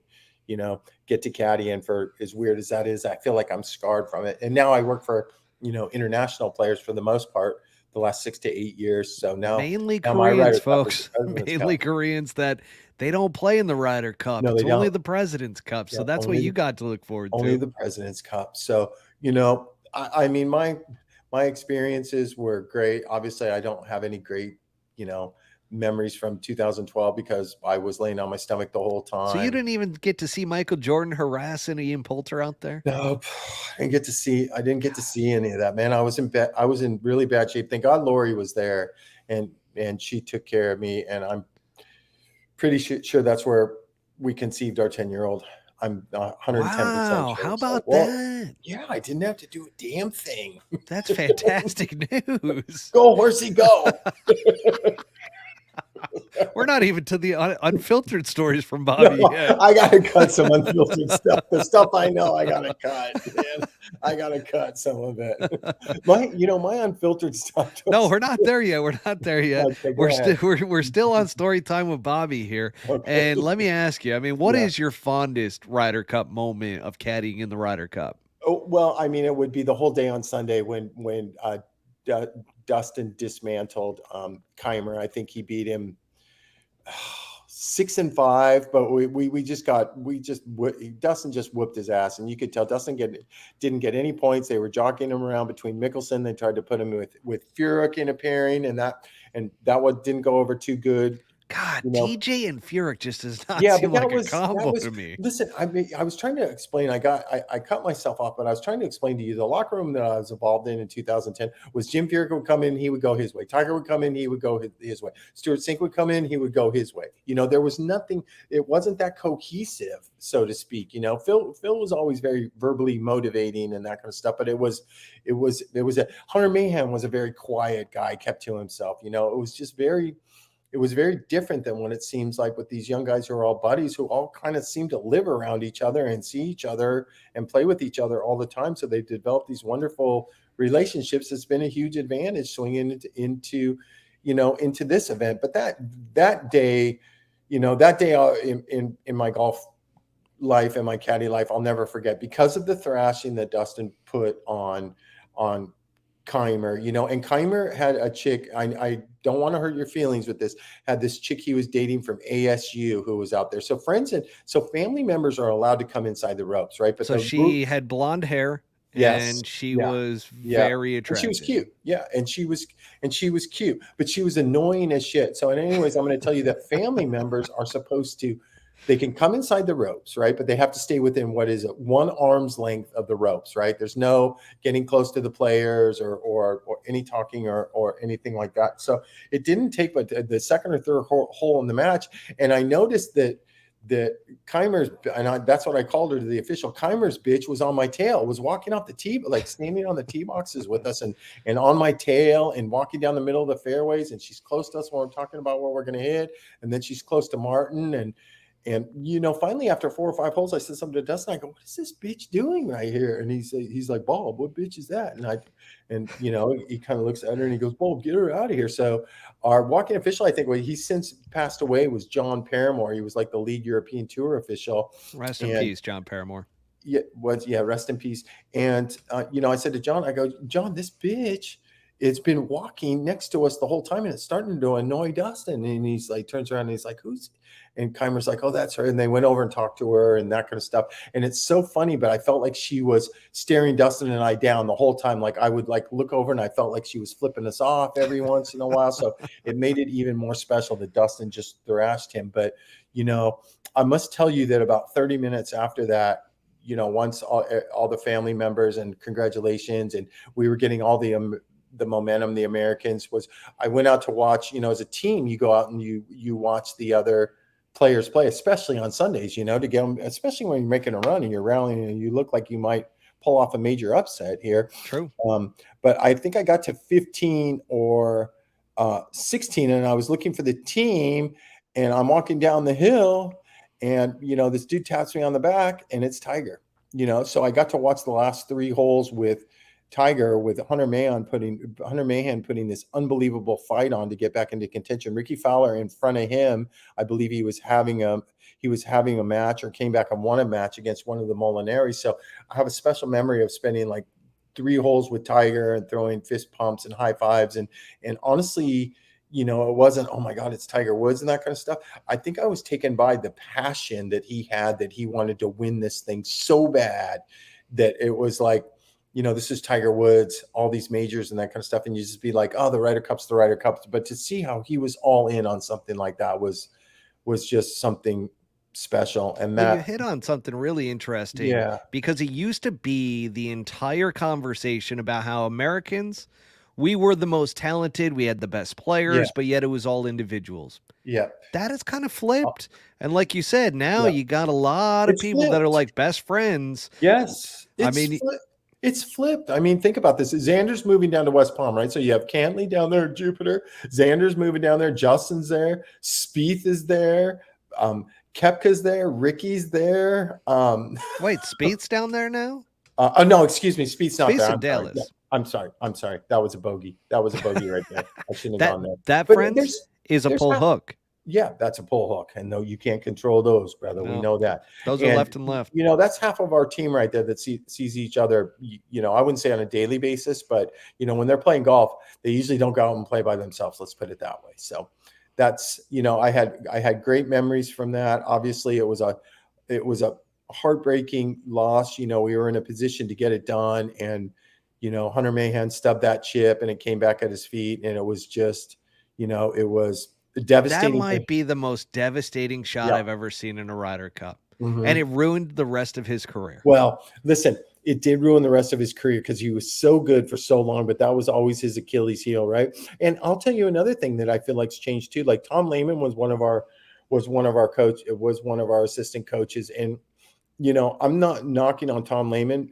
get to caddy. And for as weird as that is, I feel like I'm scarred from it. And now I work for, international players for the most part the last 6 to 8 years. So Mainly now my Koreans, Ryder Cup is the folks. President's Mainly Cup. Koreans that they don't play in the Ryder Cup. No, It's they only don't. the President's Cup. Yeah, So that's what you got to look forward only to. the President's Cup. So, I mean, my experiences were great. Obviously, I don't have any great, you know, memories from 2012 because I was laying on my stomach the whole So you time. didn't even get to see Michael Jordan harassing Ian Poulter out there? Nope. I didn't get to see any of that, man. I was in really bad shape. Thank God Lori was there and she took care of me. And I'm pretty sure that's where we conceived our 10-year-old. I'm 110% Wow, sure. how So, about well, that? yeah, I didn't have to do a damn thing. That's fantastic news. Go, horsey, go. We're not even to the unfiltered stories from No, Bobby yet. I gotta cut some unfiltered stuff. The stuff I know I gotta cut, man. I gotta cut some of it. My unfiltered stuff. No, we're not there yet. We're not there yet. Okay, go We're ahead. still we're still on story time with Bobby here. Okay. And let me ask you, I mean, what Yeah. is your fondest Ryder Cup moment of caddying in the Ryder Cup? Oh, well, I mean, it would be the whole day on Sunday when D- Dustin dismantled Keimer. I think he beat him 6-5, but Dustin just whooped his ass, and you could tell didn't get any points. They were jockeying him around between Mickelson. They tried to put him with Furyk in a pairing, and that one didn't go over too good. God, You know, TJ and Furyk just does not yeah, seem but that like a was combo to me. listen, I was trying to explain. I cut myself off, but I was trying to explain to you the locker room that I was involved in 2010 was Jim Furyk would come in, he would go his way. Tiger would come in, he would go his way. Stuart Sink would come in, he would go his way. There was nothing, it wasn't that cohesive, so to speak. Phil was always very verbally motivating and that kind of stuff, but it was Hunter Mahan was a very quiet guy, kept to himself. It was very different than what it seems like with these young guys who are all buddies, who all kind of seem to live around each other and see each other and play with each other all the time. So they've developed these wonderful relationships. It's been a huge advantage swinging into this event. But that day in my golf life and my caddy life, I'll never forget because of the thrashing that Dustin put on Keimer, and Keimer had a chick. I don't want to hurt your feelings with this. Had this chick he was dating from ASU who was out there. So family members are allowed to come inside the ropes, right? But so she had blonde hair, yes, and she yeah, was yeah, very and attractive. she was cute, yeah, and she was cute, but she was annoying as shit. So, anyways, I'm going to tell you that family members are supposed to. They can come inside the ropes, right? But they have to stay within what is 1 arm's length of the ropes, right? There's no getting close to the players or any talking or anything like that. So it didn't take but the second or third hole in the match. And I noticed that Keimer's, that's what I called her to the official. Keimer's bitch was on my tail, was walking off the tee, like standing on the tee boxes with us and on my tail and walking down the middle of the fairways. And she's close to us when we're talking about what we're going to hit. And then she's close to Martin and finally after 4 or 5 holes, I said something to Dustin. I go, "What is this bitch doing right here?" And he's like, "Bob, what bitch is that?" And he kind of looks at her and he goes, "Bob, get her out of here." So our walking official, I think, he's since passed away, was John Paramore. He was like the lead European Tour official. Rest in peace, John Paramore. Yeah, rest in peace. And I said to John, I go, "John, this bitch, it's been walking next to us the whole time, and it's starting to annoy Dustin." And he's like, turns around and he's like, "Who's?" And Keimer's like, "Oh, that's her." And they went over and talked to her and that kind of stuff. And it's so funny, but I felt like she was staring Dustin and I down the whole time. Like I would look over and I felt like she was flipping us off every once in a while. So it made it even more special that Dustin just thrashed him. But, I must tell you that about 30 minutes after that, once all the family members and congratulations, and we were getting all the momentum, the Americans I went out to watch, as a team, you go out and you watch the other players play, especially on Sundays, to get them, especially when you're making a run and you're rallying and you look like you might pull off a major upset here. True. But I think I got to 15 or 16 and I was looking for the team and I'm walking down the hill and, this dude taps me on the back and it's Tiger, so I got to watch the last 3 holes with Tiger, with Hunter Mahan putting this unbelievable fight on to get back into contention. Ricky Fowler in front of him, I believe he was having a match or came back and won a match against one of the Molinari. So I have a special memory of spending like 3 holes with Tiger and throwing fist pumps and high fives. And honestly, it wasn't, "Oh my God, it's Tiger Woods" and that kind of stuff. I think I was taken by the passion that he had, that he wanted to win this thing so bad that it was like, this is Tiger Woods, all these majors and that kind of stuff. And you just be like, oh, the Ryder Cup's the Ryder Cup. But to see how he was all in on something like that was just something special. And Well, you that, hit on something really interesting yeah, because it used to be the entire conversation about how Americans, we were the most talented, we had the best yeah, players, but yet it was all individuals. yeah, That is kind of flipped. And like you said, now yeah. you got a lot of It's people that are flipped. like best friends. Yes, I mean, it's flipped. I mean, think about this. Xander's moving down to West Palm, right? So you have Cantley down there at Jupiter. Xander's moving down there. Justin's there. Spieth is there. Kepka's there. Ricky's there. wait, Speed's down there now? Oh no, excuse me. Spieth's not Speed's there. in I'm sorry. Yeah, Dallas. I'm sorry. I'm sorry. That was a bogey. That was a bogey right there. I shouldn't have That gone there. that But friends is a there's pull hook. yeah, that's a pull hook. And no, you can't control those, brother. We No, know that. those are And, left and left. that's half of our team right there that sees each other, I wouldn't say on a daily basis, but, when they're playing golf, they usually don't go out and play by themselves. Let's put it that way. So that's, I had great memories from that. Obviously it was a heartbreaking loss. We were in a position to get it done, and, Hunter Mahan stubbed that chip and it came back at his feet. And it was just, it was a That devastating thing. might be the most devastating shot Yeah. I've ever seen in a Ryder Cup. Mhm. And it ruined the rest of his career. Well, listen, it did ruin the rest of his career because he was so good for so long, but that was always his Achilles heel, right? And I'll tell you another thing that I feel like's changed too. Like Tom Lehman was one of our coach. It was one of our assistant coaches, and I'm not knocking on Tom Lehman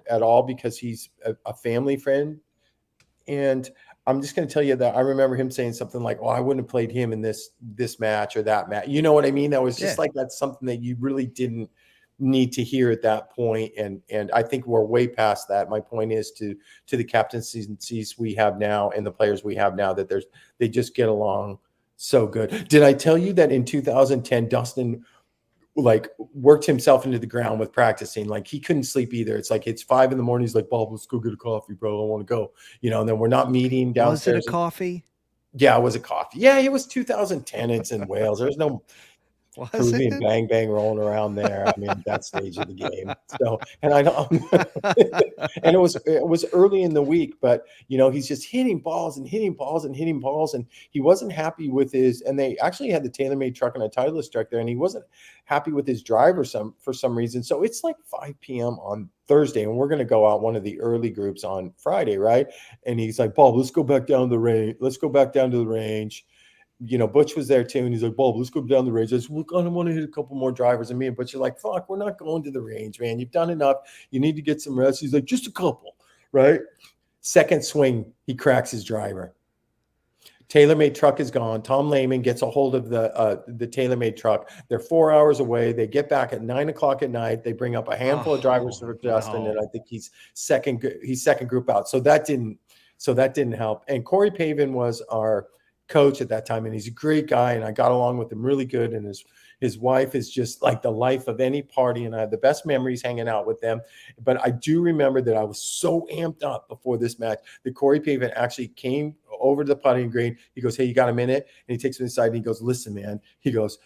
at all because he's a family friend. And I'm just going to tell you that I remember him saying something like, "Oh, I wouldn't have played him in this match or that match." You know what I mean? That was just Yeah. like that's something that you really didn't need to hear at that point. And I think we're way past that. My point is to the captaincies we have now and the players we have now that they just get along so good. Did I tell you that in 2010 Dustin like worked himself into the ground with practicing? Like he couldn't sleep either. It's like it's 5 a.m. He's like, Bob, let's go get a coffee, bro. I want to go. And then we're not meeting Was it a downstairs. coffee? Yeah, it was a coffee. Yeah, it was 2010. It's in Wales. There's no Was Peruvian it? bang bang rolling around there. I mean, that stage of the game. So, and I don't, and it was early in the week, but he's just hitting balls and hitting balls and hitting balls, and he wasn't happy with his. And they actually had the TaylorMade truck and a Titleist truck there, and he wasn't happy with his driver for some reason. So it's like 5 p.m. on Thursday, and we're going to go out one of the early groups on Friday, right? And he's like, Bob, let's go back down the range. Let's go back down to the range. Butch was there too, and he's like, Bob, let's go down the range. I said, we're gonna want to hit a couple more drivers. And me and Butch are like, fuck, we're not going to the range, man. You've done enough. You need to get some rest. He's like, just a couple, right? Second swing, he cracks his driver. TaylorMade truck is gone. Tom Lehman gets a hold of the TaylorMade truck. They're 4 hours away. They get back at 9 o'clock at night. They bring up a handful of drivers for Justin, no. and I think he's second group out. So that didn't help. And Corey Pavin was our coach at that time, and he's a great guy, and I got along with him really good. And his wife is just like the life of any party, and I have the best memories hanging out with them. But I do remember that I was so amped up before this match that Corey Pavin actually came over to the putting green. He goes, hey, you got a minute? And he takes me aside and he goes, listen, man. He goes,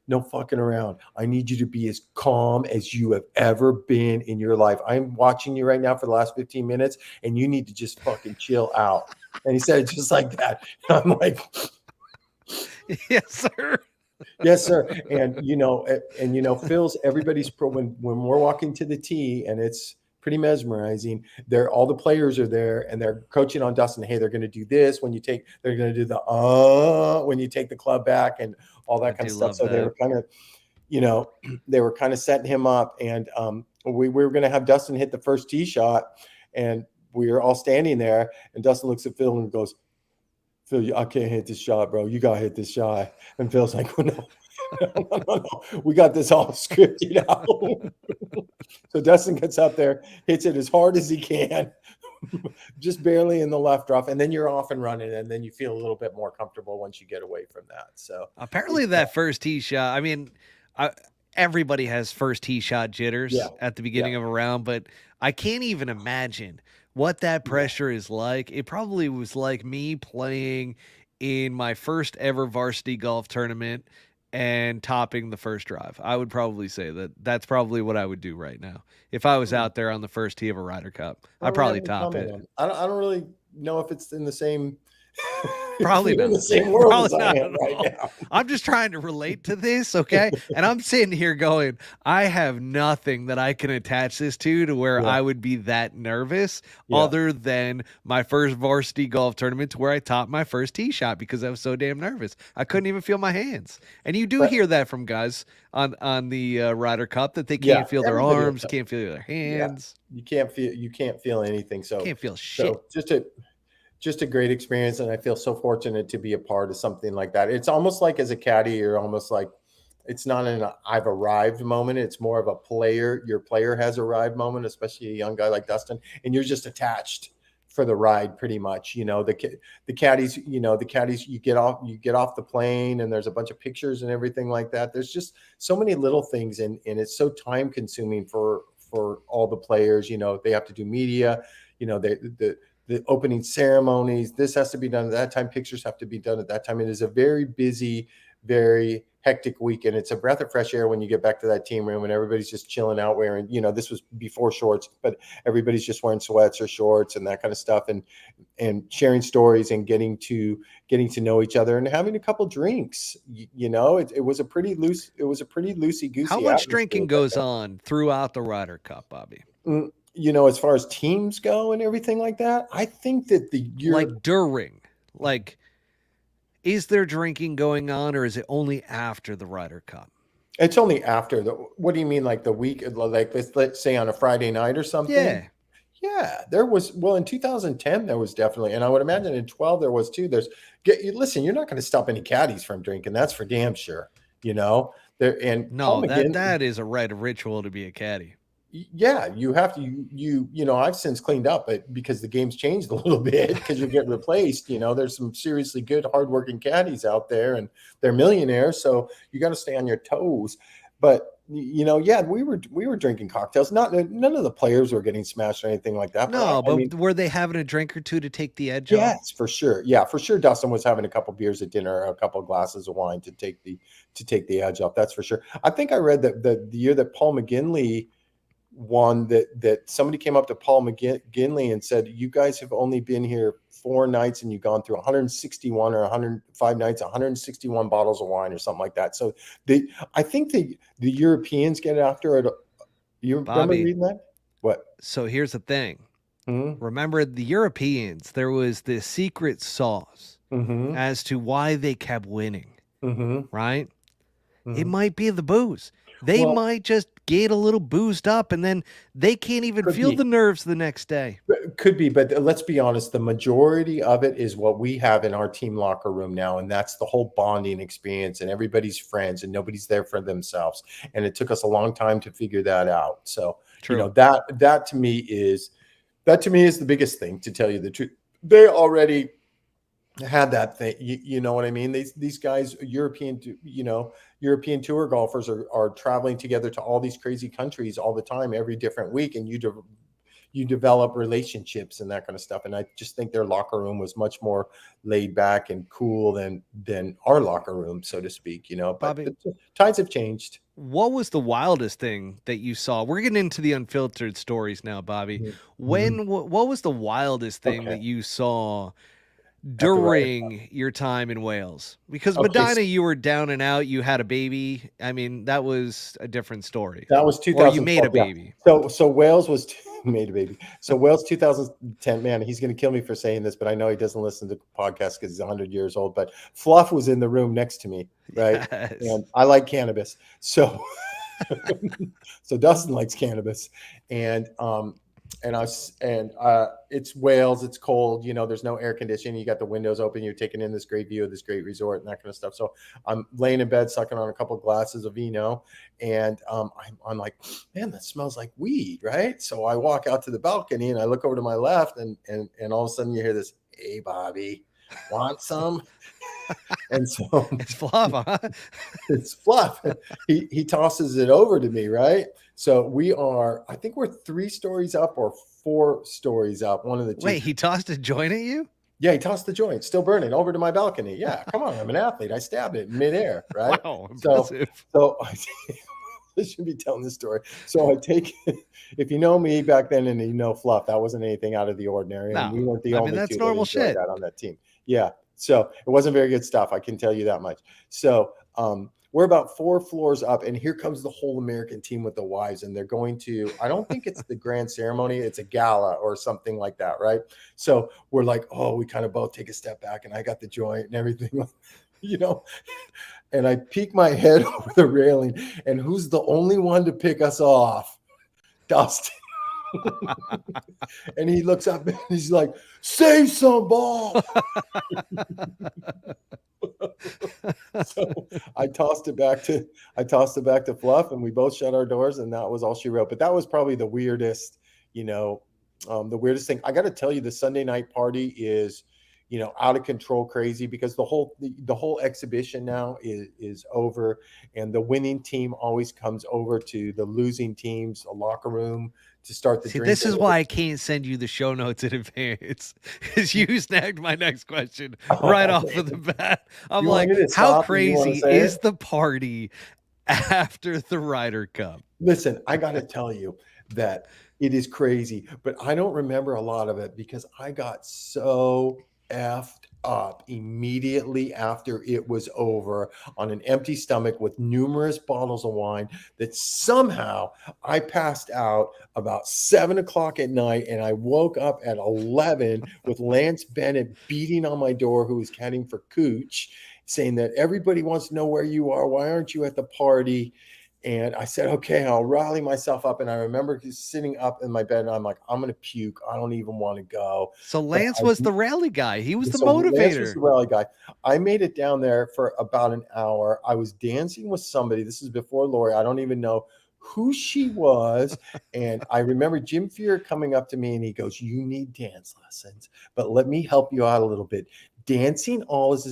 no fucking around. I need you to be as calm as you have ever been in your life. I'm watching you right now for the last 15 minutes, and you need to just fucking chill out. And he said it just like that. I'm like, Yes, sir. yes, sir. And Phil's everybody's pro when we're walking to the tee, and it's pretty mesmerizing. All the players are there, and they're coaching on Dustin. Hey, they're going to do this they're going to do the when you take the club back and all that kind of stuff. So they were kind of setting him up, and we were going to have Dustin hit the first tee shot, and we were all standing there, and Dustin looks at Phil and goes, Phil, I can't hit this shot, bro. You got to hit this shot. And Phil's like, well, no. We got this all scripted out. So Dustin gets up there, hits it as hard as he can, just barely in the left rough. And then you're off and running. And then you feel a little bit more comfortable once you get away from that. So apparently that first tee shot, I mean, everybody has first tee shot jitters at the beginning of a round, but I can't even imagine what that pressure is like. It probably was like me playing in my first ever varsity golf tournament and topping the first drive. I would probably say that that's probably what I would do right now. If I was Hmm. out there on the first tee of a Ryder Cup, I don't I'd really have probably any top comment it. on it. I don't really know if it's in the same if Probably you're in the not. same world as Probably I not am at right all. now. I'm just trying to relate to this, okay? And I'm sitting here going, I have nothing that I can attach this to where Yeah, I would be that nervous yeah. other than my first varsity golf tournament to where I topped my first tee shot because I was so damn nervous. I couldn't even feel my hands. And you do But hear that from guys on the Ryder Cup that they yeah, can't feel their everybody will arms, tell can't feel their you. Yeah, hands, you can't feel anything. So can't feel shit. so just a great experience, and I feel so fortunate to be a part of something like that. It's almost like as a caddy, you're almost like it's not an I've arrived moment. It's more of a your player has arrived moment, especially a young guy like Dustin, and you're just attached for the ride pretty much. The caddies, you get off the plane and there's a bunch of pictures and everything like that. There's just so many little things, and it's so time consuming for all the players. They have to do media, the opening ceremonies. This has to be done at that time. Pictures have to be done at that time. It is a very busy, very hectic week, and it's a breath of fresh air when you get back to that team room and everybody's just chilling out wearing. This was before shorts, but everybody's just wearing sweats or shorts and that kind of stuff, and sharing stories and getting to know each other and having a couple drinks. It was a pretty loosey How goosey much atmosphere drinking at that goes time. on throughout the Ryder Cup, Bobby? As far as teams go and everything like that, I think that the year Like during, like, is there drinking going on or is it only after the Ryder Cup? it's only after the. What do you mean, like the week? Like let's say on a Friday night or something. Yeah. Yeah, there was. Well, in 2010 there was definitely, and I would imagine in 12 there was too. Listen, you're not going to stop any caddies from drinking. That's for damn sure. There and Paul No, that McGinn. that is a rite of ritual to be a caddy. Yeah, you have to. I've since cleaned up, but because the game's changed a little bit, because you get replaced. There's some seriously good, hardworking caddies out there, and they're millionaires. So you got to stay on your toes. But yeah, we were drinking cocktails. Not none of the players were getting smashed or anything like that. But I, No, I mean, but were they having a drink or two to take the edge off? yes, for sure. Yeah, for sure. Dustin was having a couple beers at dinner, a couple glasses of wine to take the edge off. That's for sure. I think I read that the year that Paul McGinley one that somebody came up to Paul McGinley and said, "You guys have only been here 4 nights and you've gone through 161 or 105 nights, 161 bottles of wine or something like that." So I think the Europeans get after it. You remember Bobby, reading that? What? so here's the thing. Mm-hmm. Remember the Europeans, there was this secret sauce Mm-hmm. as to why they kept winning, Mm-hmm. right? It Mm-hmm. might be the booze. They Well, might just get a little boozed up and then they can't even could feel the be. nerves the next day. Could be, but let's be honest, the majority of it is what we have in our team locker room now, and that's the whole bonding experience, and everybody's friends, and nobody's there for themselves. And it took us a long time to figure that out. So, True. that to me is the biggest thing, to tell you the truth. They already had that thing. You know what I mean? These guys, European tour golfers are traveling together to all these crazy countries all the time, every different week, and you develop relationships and that kind of stuff. And I just think their locker room was much more laid back and cool than our locker room, so to speak. But Bobby, the tides have changed. what was the wildest thing that you saw? We're getting into the unfiltered stories now, Bobby. Mhm. What was the wildest thing Okay, that you saw at the Ryder. during your time in Wales? Because Okay, Medina, you were down and out, you had a baby. I mean, that was a different story. that was Or you made a 2012. Yeah. baby. So Wales was made a baby. So Wales 2010. Man, he's going to kill me for saying this, but I know he doesn't listen to podcasts because he's 100 years old. But Fluff was in the room next to me, right? Yes. And I like cannabis, so so Dustin likes cannabis, and it's Wales, it's cold, there's no air conditioning, you got the windows open, you're taking in this great view of this great resort and that kind of stuff. So I'm laying in bed sucking on a couple of glasses of vino, and I'm like, man, that smells like weed, right? So I walk out to the balcony and I look over to my left, and all of a sudden you hear this, "Hey Bobby, want some?" And so It's fluff, huh? it's Fluff. He tosses it over to me, right? So I think we're 3 stories up or 4 stories up, one of the two. Wait, he tossed a joint at you? Yeah, he tossed the joint, still burning, over to my balcony. Yeah, come on, I'm an athlete. I stabbed it in midair, right? Wow, So, impressive. so I should be telling this story. So I take, if you know me back then and you know Fluff, that wasn't anything out of the ordinary, and No, we weren't the I mean only that's two that normal enjoyed shit. that on that team. Yeah, so it wasn't very good stuff. I can tell you that much. So we're about 4 floors up, and here comes the whole American team with the wives, and they're going to, I don't think it's the grand ceremony, it's a gala or something like that, right? So we're like, oh, we kind of both take a step back, and I got the joint and everything, you know, and I peek my head over the railing, and who's the only one to pick us off? Dustin. And he looks up and he's like, save some ball. So I tossed it back to Fluff, and we both shut our doors, and that was all she wrote. But that was probably the weirdest, the weirdest thing. I got to tell you, the Sunday night party is, out of control, crazy, because the whole exhibition now is over, and the winning team always comes over to the losing team's locker room to start the See, this is drinking. why I can't send you the show notes in advance, because you snagged my next question right Oh, off of the bat. I'm you want like, me to how stop and you want to crazy say is it? the party after the Ryder Cup? Listen, I got to tell you that it is crazy, but I don't remember a lot of it because I got so effed up immediately after it was over on an empty stomach with numerous bottles of wine that somehow I passed out about 7 o'clock at night, and I woke up at 11 with Lance Bennett beating on my door, who was caddying for Cooch, saying that everybody wants to know where you are. Why aren't you at the party? And I said, okay, I'll rally myself up. And I remember just sitting up in my bed, and I'm like, I'm going to puke. I don't even want to go. So But Lance was the rally guy. He was the so Lance was motivator. the rally guy. I made it down there for about an hour. I was dancing with somebody. This is before Lori. I don't even know who she was. And I remember Jim Fuhr coming up to me, and he goes, you need dance lessons, but let me help you out a little bit. Dancing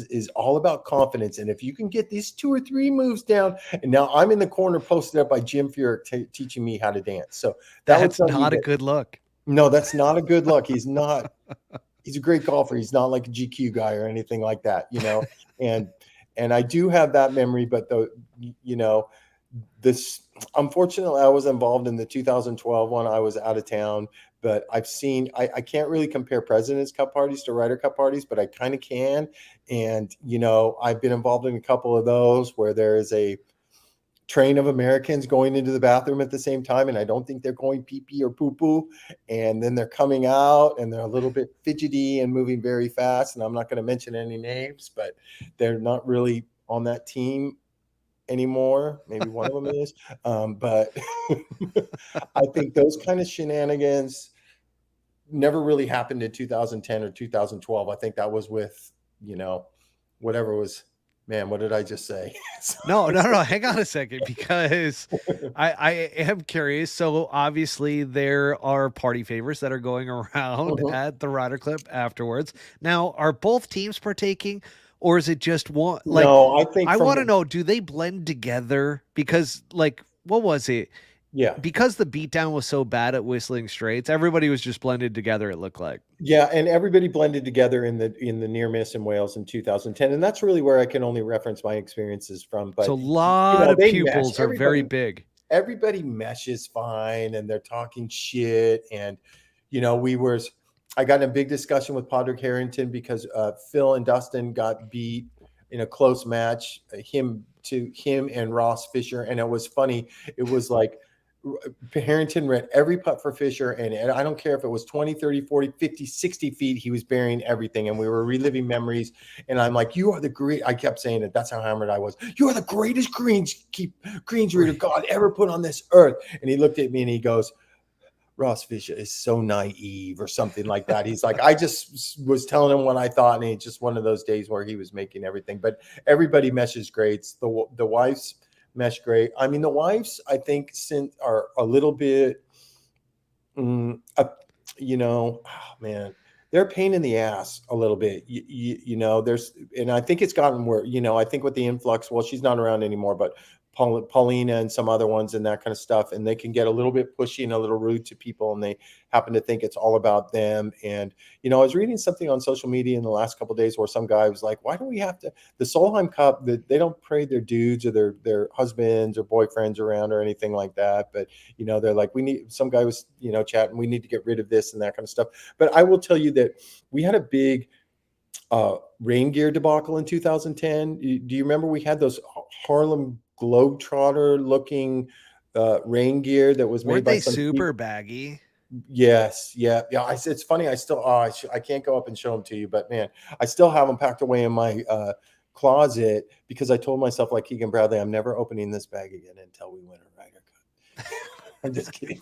is all about confidence. And if you can get these 2 or 3 moves down, and now I'm in the corner posted up by Jim Fuhr teaching me how to dance. So that would That's tell you not a that, good look. no, that's not a good look. He's not, he's a great golfer. He's not like a GQ guy or anything like that, and I do have that memory, but this, unfortunately, I was involved in the 2012 one. I was out of town, but I've seen, I can't really compare President's Cup parties to Ryder Cup parties, but I kind of can. And, I've been involved in a couple of those where there is a train of Americans going into the bathroom at the same time, and I don't think they're going pee pee or poo poo, and then they're coming out and they're a little bit fidgety and moving very fast. And I'm not going to mention any names, but they're not really on that team anymore. Maybe one of them is, but I think those kind of shenanigans never really happened in 2010 or 2012. I think that was with, whatever was, man, what did I just say? No. Hang on a second, because I am curious. So obviously there are party favors that are going around Mhm. at the Ryder Clip afterwards. Now, are both teams partaking, or is it just one? Like, No, I think I want to from, know, do they blend together? Because, like, what was it? yeah. Because the beatdown was so bad at Whistling Straits, everybody was just blended together, it looked like. Yeah, and everybody blended together in the near miss in Wales in 2010, and that's really where I can only reference my experiences from. So a But lot of they mesh. pupils are very big. Everybody meshes fine, and they're talking shit. And I got in a big discussion with Padraig Harrington because Phil and Dustin got beat in a close match, him and Ross Fisher, and it was funny. It was like Harrington read every putt for Fisher, and I don't care if it was 20, 30, 40, 50, 60 feet, he was burying everything, and we were reliving memories. And I'm like, you are the great, I kept saying it, that's how hammered I was. You are the greatest greens reader God ever put on this earth. And he looked at me and he goes, Ross Fisher is so naive, or something like that. He's like, I just was telling him what I thought, and it's just one of those days where he was making everything. But everybody meshes great. The wives mesh great. I mean, the wives, I think, are a little bit, oh, man, they're a pain in the ass a little bit. And I think it's gotten worse. I think with the influx, well, she's not around anymore, but Paulina and some other ones and that kind of stuff. And they can get a little bit pushy and a little rude to people, and they happen to think it's all about them. And, I was reading something on social media in the last couple of days where some guy was like, why do we have to, the Solheim Cup, they don't parade their dudes or their husbands or boyfriends around or anything like that. But, they're like, some guy was, chatting, we need to get rid of this and that kind of stuff. But I will tell you that we had a big rain gear debacle in 2010. Do you remember we had those Harlem Globetrotter looking rain gear that was Weren't made by they some super baggy? Yes, yeah. It's funny. I still, I can't go up and show them to you, but man, I still have them packed away in my closet because I told myself, like Keegan Bradley, I'm never opening this bag again until we win a Ryder Cup. I'm just kidding.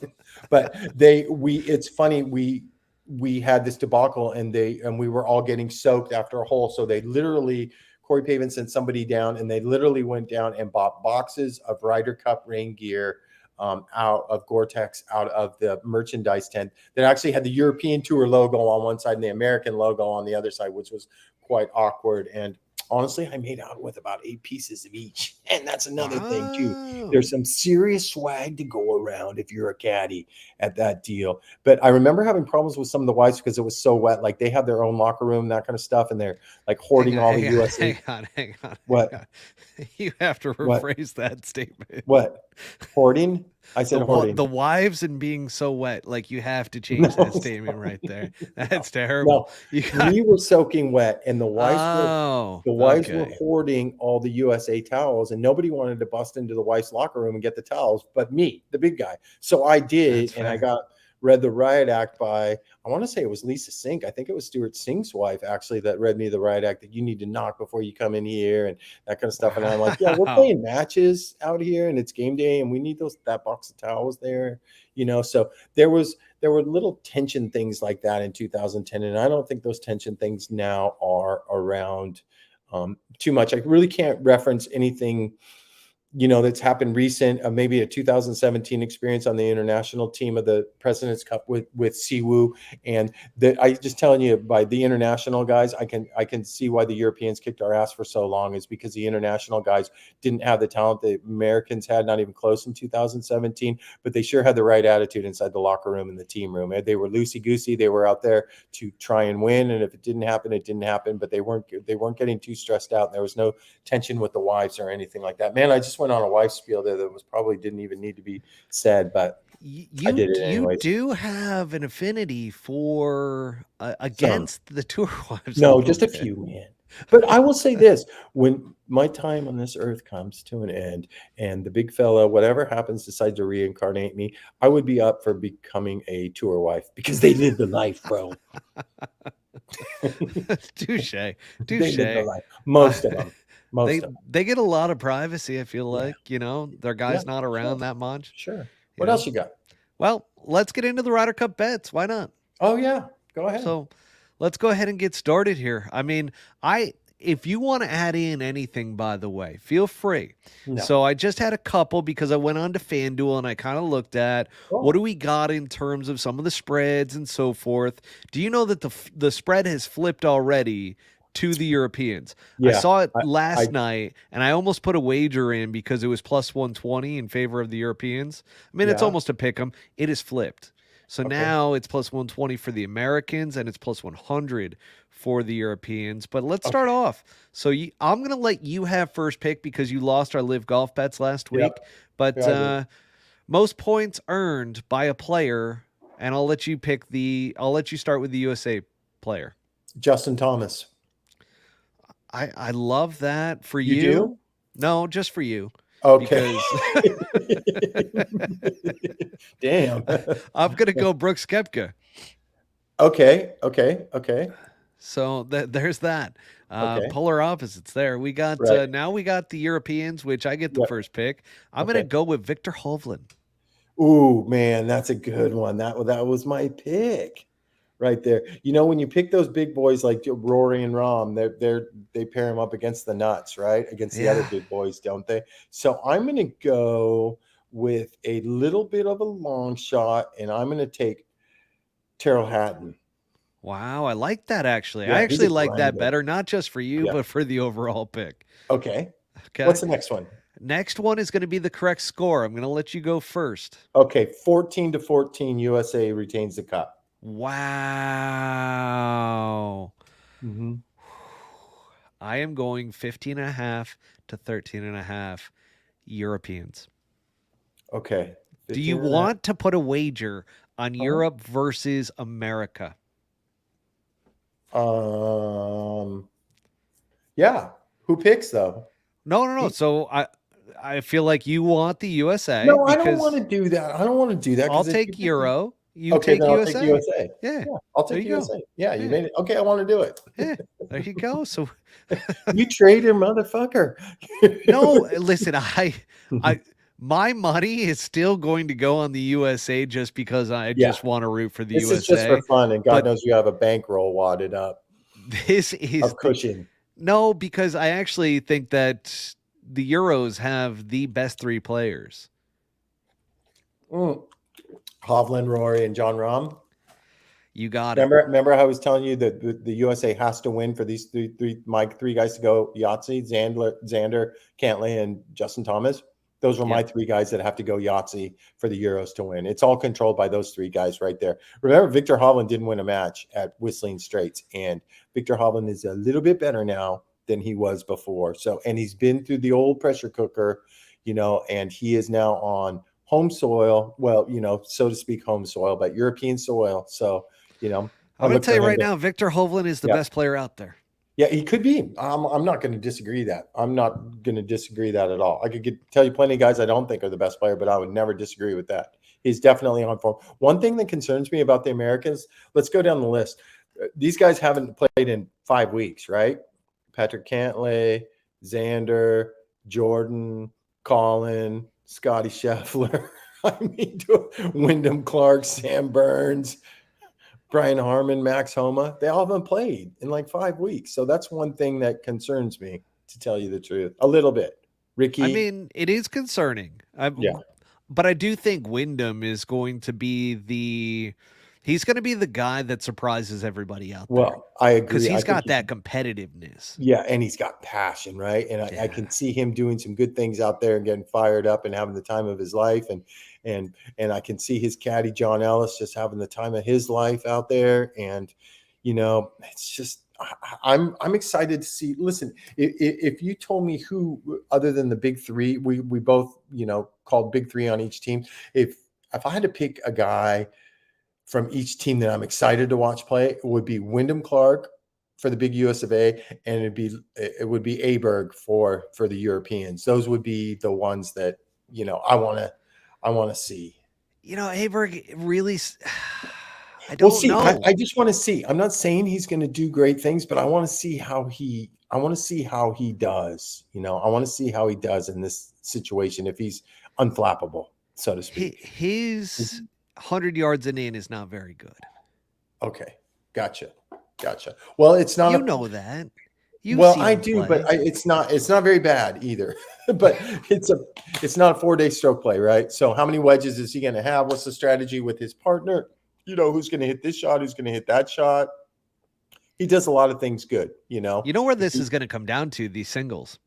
But it's funny. We had this debacle and we were all getting soaked after a hole. So they literally, Corey Pavin sent somebody down and they literally went down and bought boxes of Ryder Cup rain gear out of Gore-Tex, out of the merchandise tent that actually had the European Tour logo on one side and the American logo on the other side, which was quite awkward. And honestly, I made out with about 8 pieces of each. And that's another thing too. There's some serious swag to go around if you're a caddy at that deal. But I remember having problems with some of the wives because it was so wet. Like they have their own locker room, that kind of stuff. And they're like hoarding all the USA. Hang on. What? You have to rephrase that statement. What? Hoarding? I said hoarding. The wives and being so wet. Like you have to change that statement right there. That's terrible. We were soaking wet, and the wives were hoarding all the USA towels, and nobody wanted to bust into the wife's locker room and get the towels, but me, the big guy. So I did, and I read the Riot Act by, I want to say it was Lisa Sink. I think it was Stuart Sink's wife, actually, that read me the Riot Act that you need to knock before you come in here and that kind of stuff. And I'm like, yeah, we're playing matches out here and it's game day and we need that box of towels there, So there were little tension things like that in 2010. And I don't think those tension things now are around too much. I really can't reference anything that's happened recent, maybe a 2017 experience on the international team of the President's Cup with Siwoo. And I just telling you, by the international guys, I can see why the Europeans kicked our ass for so long, is because the international guys didn't have the talent the Americans had, not even close in 2017, but they sure had the right attitude inside the locker room and the team room. They were loosey-goosey. They were out there to try and win. And if it didn't happen, it didn't happen, but they weren't getting too stressed out. And there was no tension with the wives or anything like that. Man, I just went on a wife spiel there that was probably didn't even need to be said, but I did it anyways. You do have an affinity for against the tour wives. No, just a few, man. But I will say this: when my time on this earth comes to an end, and the big fella, whatever happens, decides to reincarnate me, I would be up for becoming a tour wife because they live the life, bro. Touche. They live the life. Most of them. They get a lot of privacy, I feel like, their guy's not around that much. Sure. What else you got? Well, let's get into the Ryder Cup bets. Why not? Oh, yeah. Go ahead. So let's go ahead and get started here. I mean, if you want to add in anything, by the way, feel free. No. So I just had a couple because I went on to FanDuel and I kind of looked at what do we got in terms of some of the spreads and so forth. Do you know that the spread has flipped already to the Europeans? Yeah, I saw it last night, and I almost put a wager in because it was plus 120 in favor of the Europeans. I mean, it's almost a pick 'em. It is flipped. So now it's plus 120 for the Americans, and it's plus 100 for the Europeans. But let's start off. So I'm going to let you have first pick because you lost our Live Golf bets last week. But most points earned by a player, and I'll let you start with the USA player. Justin Thomas. I love that for you. You do? No, just for you. Okay. Damn. I'm going to go Brooks Koepka. Okay. So there's that. Polar opposites there. We got now we got the Europeans, which I get the first pick. I'm going to go with Victor Hovland. Ooh, man, that's a good one. That was my pick. Right there. When you pick those big boys like Rory and Rahm, they pair them up against the nuts, right? Against the other big boys, don't they? So I'm going to go with a little bit of a long shot, and I'm going to take Tyrrell Hatton. Wow, I like that, actually. I actually like that better, not just for you, but for the overall pick. Okay. What's the next one? Next one is going to be the correct score. I'm going to let you go first. Okay, 14-14, USA retains the cup. Wow. Mm-hmm. I am going 15 and a half to 13 and a half Europeans. Okay, Do 15 you and a half. want to put a wager on Uh-huh. Europe versus America? Yeah. Who picks though? No, no, no. He- So I feel like you want the USA No, I don't want to because do that. I don't want to do that I'll because if you take pick the Euro, you okay, take then I'll take USA. USA. Yeah. Yeah, I'll There take you go. USA. Yeah, you Yeah. made it. Okay, I want to do it. Yeah. There you go. So You traitor motherfucker. no, listen, I my money is still going to go on the USA just because I Yeah, just want to root for the this is just for USA. fun, and God But knows you have a bankroll wadded up this is of cushion. no, because I actually think that the Euros have the best three players. Mm. Hovland, Rory, and John Rahm. You got it. Remember how I was telling you that the USA has to win for these my three guys to go Yahtzee, Xander, Cantlay, and Justin Thomas. Those were my Yep. three guys that have to go Yahtzee for the Euros to win. It's all controlled by those three guys right there. Remember, Victor Hovland didn't win a match at Whistling Straits, and Victor Hovland is a little bit better now than he was before. So, and he's been through the old pressure cooker, and he is now on home soil. Well, so to speak, home soil, but European soil. So, I I'm going to look tell for you him right to, now, Victor Hovland is the yeah, best player out there. yeah, he could be. I'm not going to disagree that. I'm not going to disagree that at all. I could tell you plenty of guys I don't think are the best player, but I would never disagree with that. He's definitely on form. One thing that concerns me about the Americans, let's go down the list. These guys haven't played in 5 weeks, right? Patrick Cantlay, Xander, Jordan, Colin, Scotty Scheffler. I mean, Wyndham Clark, Sam Burns, Brian Harmon, Max Homa, they all haven't played in like 5 weeks. So that's one thing that concerns me, to tell you the truth, a little bit. I Ricky, mean, it is concerning. yeah. But I do think Wyndham is going to be he's going to be the guy that surprises everybody out there Well, I because agree. I he's think got that competitiveness. yeah, and he's got passion, right? And I Yeah. can see him doing some good things out there and getting fired up and having the time of his life. And I can see his caddy John Ellis just having the time of his life out there. And it's just I'm excited to see. Listen, if you told me who other than the big three, we both called big three on each team. If I had to pick a guy from each team that I'm excited to watch play, it would be Wyndham Clark for the big US of A, and it would be Aberg for the Europeans. Those would be the ones that I want to see. Aberg really, I We'll don't see. know. I just want to see. I'm not saying he's going to do great things, but I want to see how he. I want to see how he does. I want to see how he does in this situation if he's unflappable, so to speak. His 100 yards and in is not very good. Okay, gotcha. Well, it's not You a. know that. You've Well, seen I him do, but play. it's not very bad either. But it's not a 4-day stroke play, right? So how many wedges is he going to have? What's the strategy with his partner? Who's going to hit this shot? Who's going to hit that shot? He does a lot of things good. You know where this is going to come down to, these singles.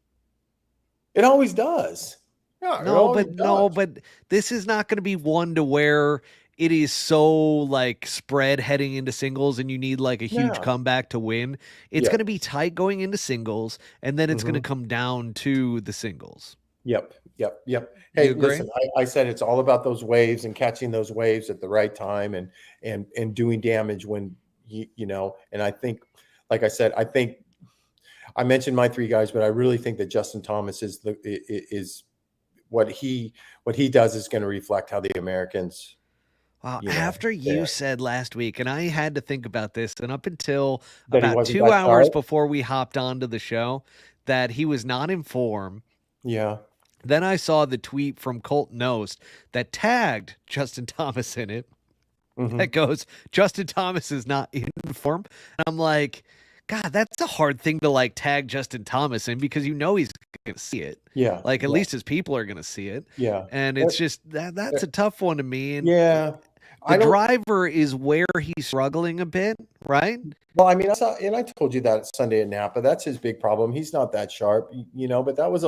It always does. Yeah, it always No, does. but this is not going to be one to where it is so like spread heading into singles and you need like a huge Yeah, comeback to win. It's yeah. going to be tight going into singles and then it's going to Hmm. come down to the singles. Yep. You Hey, agree? listen, I said it's all about those waves and catching those waves at the right time and doing damage when and I think, like I said, I think I mentioned my three guys, but I really think that Justin Thomas is what he does is going to reflect how the Americans, Wow, you know, after you they're said last week, and I had to think about this, and up until that he about wasn't 2 that hours sharp. before we hopped onto the show, that he was not in form. Yeah. Then I saw the tweet from Colt Nost that tagged Justin Thomas in it. Hmm. That goes, Justin Thomas is not in form. And I'm like, God, that's a hard thing to like tag Justin Thomas in because he's going to see it. Yeah. Like at Yeah. least his people are going to see it. Yeah. And There- it's just that's there- a tough one to me. And yeah. the I don't. driver is where he's struggling a bit, right? Well, I mean, I told you that Sunday at Napa. That's his big problem. He's not that sharp, but that was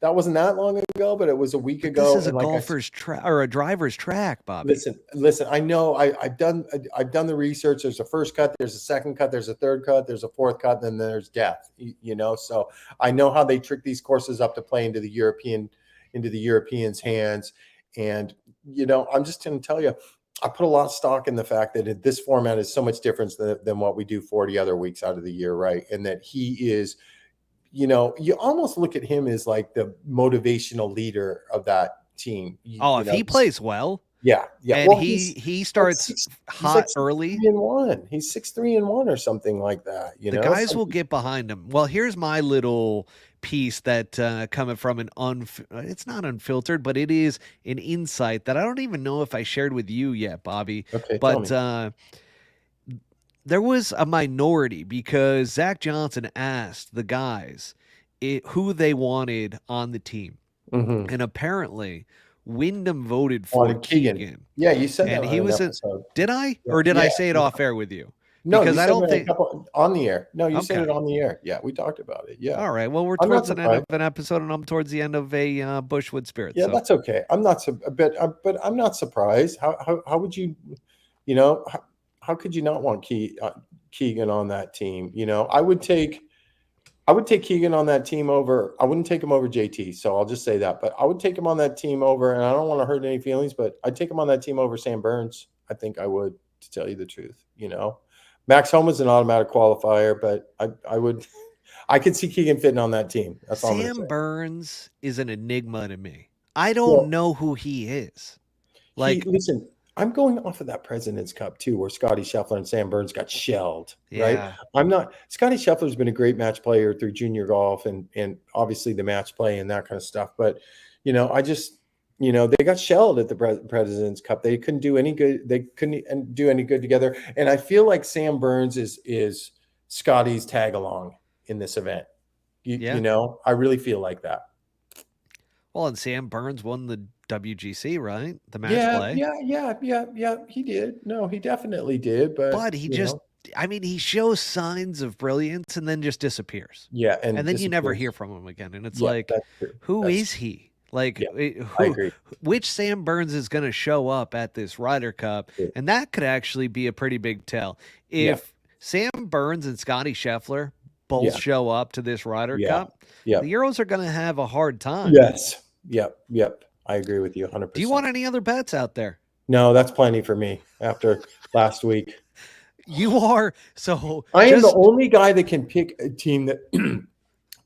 that wasn't that long ago, but it was a week But this ago. is a And like I golfer's track or a driver's track, Bobby. listen. I know I've done the research. There's a first cut, there's a second cut, there's a third cut, there's a fourth cut, then there's death. You know, so I know how they trick these courses up to play into the Europeans' hands. And you know, I'm just going to tell you, I put a lot of stock in the fact that this format is so much different than what we do 40 other weeks out of the year, right? And that he is, you know, you almost look at him as like the motivational leader of that team. Oh, You if know, he plays well yeah, yeah. and Well, he like starts he's like hot six early, three and one. He's 6-3-1 or something like that. You the know, guys so will get behind him. Well, here's my little piece that coming from it's not unfiltered, but it is an insight that I don't even know if I shared with you yet, Bobby. okay. Tell But me. there was a minority because Zach Johnson asked the guys who they wanted on the team. Mm-hmm. And apparently, Wyndham voted for On Keegan. Keegan. Yeah, you said that And on he an was episode. did I? Yeah, Or did yeah, I say it yeah. off air with you? No, Because you I said don't it a think. couple on the air. No, you said Okay. it on the air. Yeah, we talked about it. Yeah, All right. Well, we're I'm not towards the end of surprised. an episode, and I'm towards the end of a Bushwood Spirit. Yeah, So that's okay. I'm not so, but I'm not surprised. How would you, you know, how could you not want Keegan on that team? You know, I would take Keegan on that team over. I wouldn't take him over JT, so I'll just say that. But I would take him on that team over, and I don't want to hurt any feelings, but I'd take him on that team over Sam Burns. I think I would, to tell you the truth. You know, Max Homa is an automatic qualifier, but I would, I could see Keegan fitting on that team. That's all I'm going to say. Sam Burns is an enigma to me. I don't Well, know who he is. he Like, listen. I'm going off of that President's Cup too, where Scotty Scheffler and Sam Burns got shelled. Right. yeah, I'm not. Scotty Scheffler's been a great match player through junior golf and obviously the match play and that kind of stuff. But you know, I just they got shelled at the President's Cup. They couldn't do any good. They couldn't do any good together. And I feel like Sam Burns is Scotty's tag along in this event. yeah. You know, I really feel like that. Well, and Sam Burns won the WGC, right? The match Yeah, play. yeah. He did. No, he definitely did. But But he just, I mean, he shows signs of brilliance and then just disappears. yeah, and And then you never disappears. hear from him again. And it's Yeah, like, that's true. who That's is he? Like, yeah, I who, agree. which Sam Burns is going to show up at this Ryder Cup? Yeah, And that could actually be a pretty big tell. yeah, If Sam Burns and Scotty Scheffler both yeah, show up to this Ryder yeah, Cup, yeah. the Euros are going to have a hard time. Yes. Yep. I agree with you Do you 100%. want any other bets out there? No, that's plenty for me after last week. You are so I am the just only guy that can pick a team that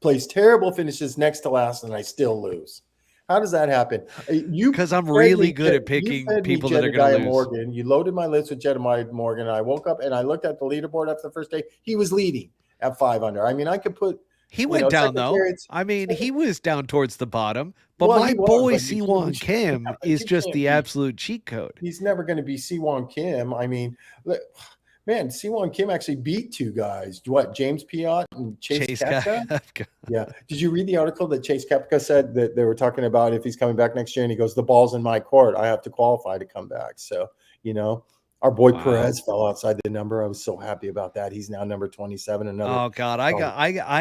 plays terrible, finishes next to last, and I still lose. How does that happen? You because I'm fed really me good Je- at picking you fed me people that are going Jedediah to lose. Morgan. You loaded my list with Jedediah Morgan. And I woke up and I looked at the leaderboard after the first day. He was leading at 5 under. I mean, I could put He went down though. Secretary's- I mean, he was down towards the bottom. But Well, my he was, boy but you Siwon can't- Kim but is you just can't the be- absolute cheat code. He's never going to be Siwon Kim. I mean, man, Siwon Kim actually beat two guys. What, James Piot and Chase Koepka? Koepka. Yeah. Did you read the article that Chase Koepka said that they were talking about if he's coming back next year? And he goes, the ball's in my court. I have to qualify to come back. So, our boy Wow. Perez fell outside the number. I was so happy about that. He's now number 27. Another. Oh God, I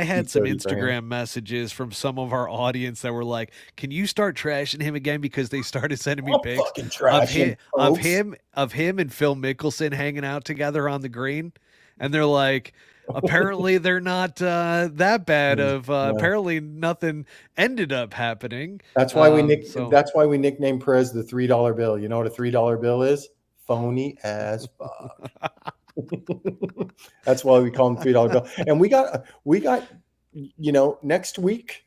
had some 230 for him. Instagram messages from some of our audience that were like, "Can you start trashing him again?" Because they started sending me I'm pics fucking trashing of folks. him and Phil Mickelson hanging out together on the green, and they're like, apparently they're not that bad. Yeah. Apparently nothing ended up happening. That's why That's why we nicknamed Perez the $3 bill. You know what a $3 bill is? Phony as fuck. That's why we call him $3 bill. And we got next week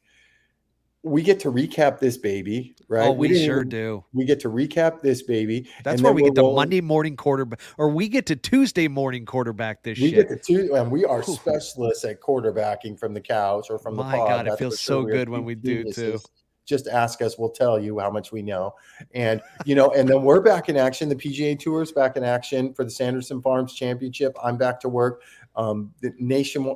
we get to recap this baby, right? Oh, we sure do. We get to recap this baby. That's and where then we we're get to rolling- Monday morning quarterback, or we get to Tuesday morning quarterback this We shit. get to and we are Whew. specialists at quarterbacking from the couch or from the My pod. God, it That's feels for sure. so We are good when we do too. geniuses. Just ask us, we'll tell you how much we know. And and then we're back in action. The PGA Tour is back in action for the Sanderson Farms Championship. I'm back to work. The nation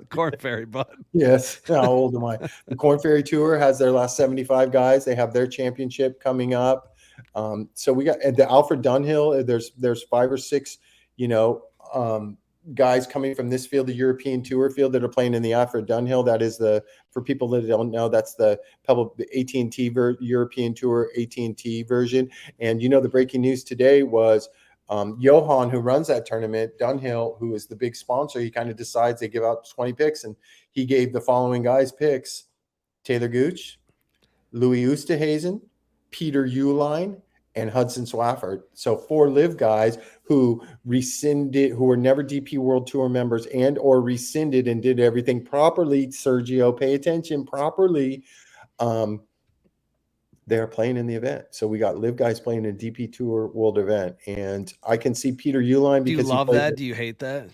Corn Ferry, bud. Yes. How old am I? The Corn Ferry Tour has their last 75 guys. They have their championship coming up. So we got the Alfred Dunhill. There's 5 or 6, guys coming from this field, the European Tour field, that are playing in the Alfred Dunhill. That is for people that don't know, that's the AT&T European Tour AT&T version. And the breaking news today was Johan, who runs that tournament, Dunhill, who is the big sponsor, he kind of decides they give out 20 picks, and he gave the following guys picks: Taylor Gooch, Louis Oosthuizen, Peter Uihlein, and Hudson Swafford. So 4 live guys who were never DP World Tour members and or rescinded and did everything properly. Sergio, pay attention, properly. They're playing in the event. So we got live guys playing in a DP Tour World event. And I can see Peter Uihlein. Do you love that? Do you hate that?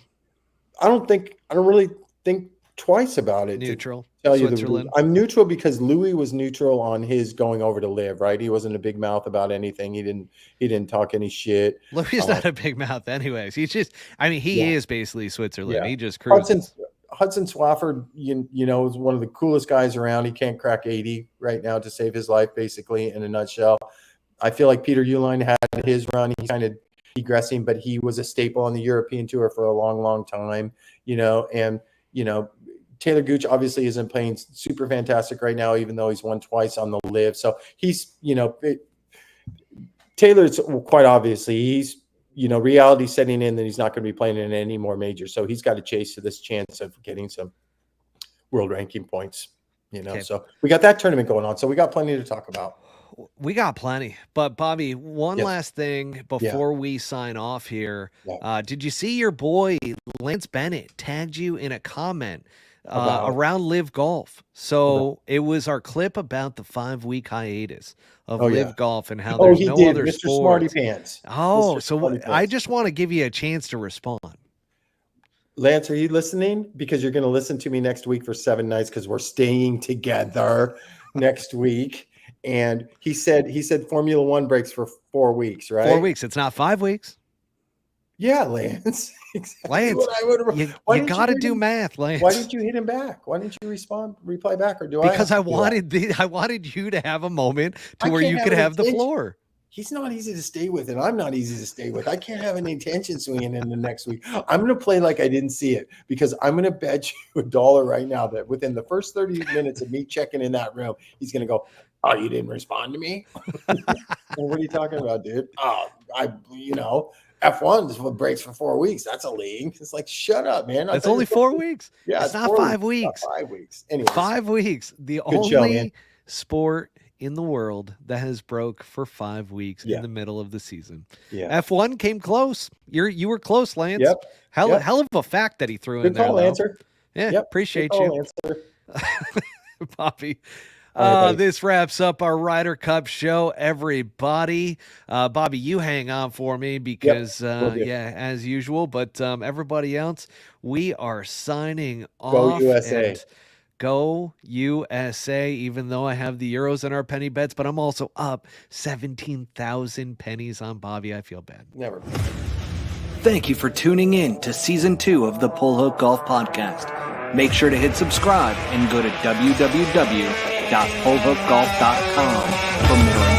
I don't really think twice about it. Neutral. Tell you the, I'm neutral because Louis was neutral on his going over to live, right? He wasn't a big mouth about anything. He didn't talk any shit. Louis is not a big mouth anyways. He's just, he is basically Switzerland. Yeah. He just cruises. Hudson Swafford, is one of the coolest guys around. He can't crack 80 right now to save his life, basically, in a nutshell. I feel like Peter Uihlein had his run. He's kind of digressing, but he was a staple on the European Tour for a long, long time, Taylor Gooch obviously isn't playing super fantastic right now, even though he's won twice on the live. So he's, Taylor's quite obviously, he's, reality setting in that he's not going to be playing in any more majors. So he's got to chase to this chance of getting some world ranking points, Okay. So we got that tournament going on. So we got plenty to talk about. We got plenty. But Bobby, one last thing before we sign off here. Did you see your boy Lance Bennett tagged you in a comment around Live Golf? So it was our clip about the 5-week hiatus of Live Golf and how there's no other Mr. sports. Smarty Pants. Oh, Mr. So I just want to give you a chance to respond. Lance, are you listening? Because you're going to listen to me next week for 7 nights because we're staying together next week. And he said Formula One breaks for 4 weeks, right? 4 weeks. It's not 5 weeks. Yeah, Lance. Exactly. Lance, you got to do math, Lance. Why didn't you hit him back? Why didn't you reply back? Or because I wanted you to have a moment where you could have the floor. He's not easy to stay with, and I'm not easy to stay with. I can't have any attention swinging in the next week. I'm going to play like I didn't see it because I'm going to bet you $1 right now that within the first 30 minutes of me checking in that room, he's going to go, "Oh, you didn't respond to me?" What are you talking about, dude? Oh, F1 is what breaks for 4 weeks. That's a league. It's like, shut up, man. It's only 4 weeks. Yeah, it's not 5 weeks. Not 5 weeks. Anyways. 5 weeks. The only sport in the world that has broke for 5 weeks in the middle of the season. Yeah. F1 came close. You were close, Lance. Yep. Hell of a fact that he threw in there. Good call, Answer. Yeah, appreciate you. Bobby. Right, this wraps up our Ryder Cup show, everybody. Bobby, you hang on for me because, as usual. But everybody else, we are signing off. Go USA. Go USA, even though I have the Euros in our penny bets, but I'm also up 17,000 pennies on Bobby. I feel bad. Never. Thank you for tuning in to Season 2 of the Pull Hook Golf Podcast. Make sure to hit subscribe and go to www.pullhookgolf.com for more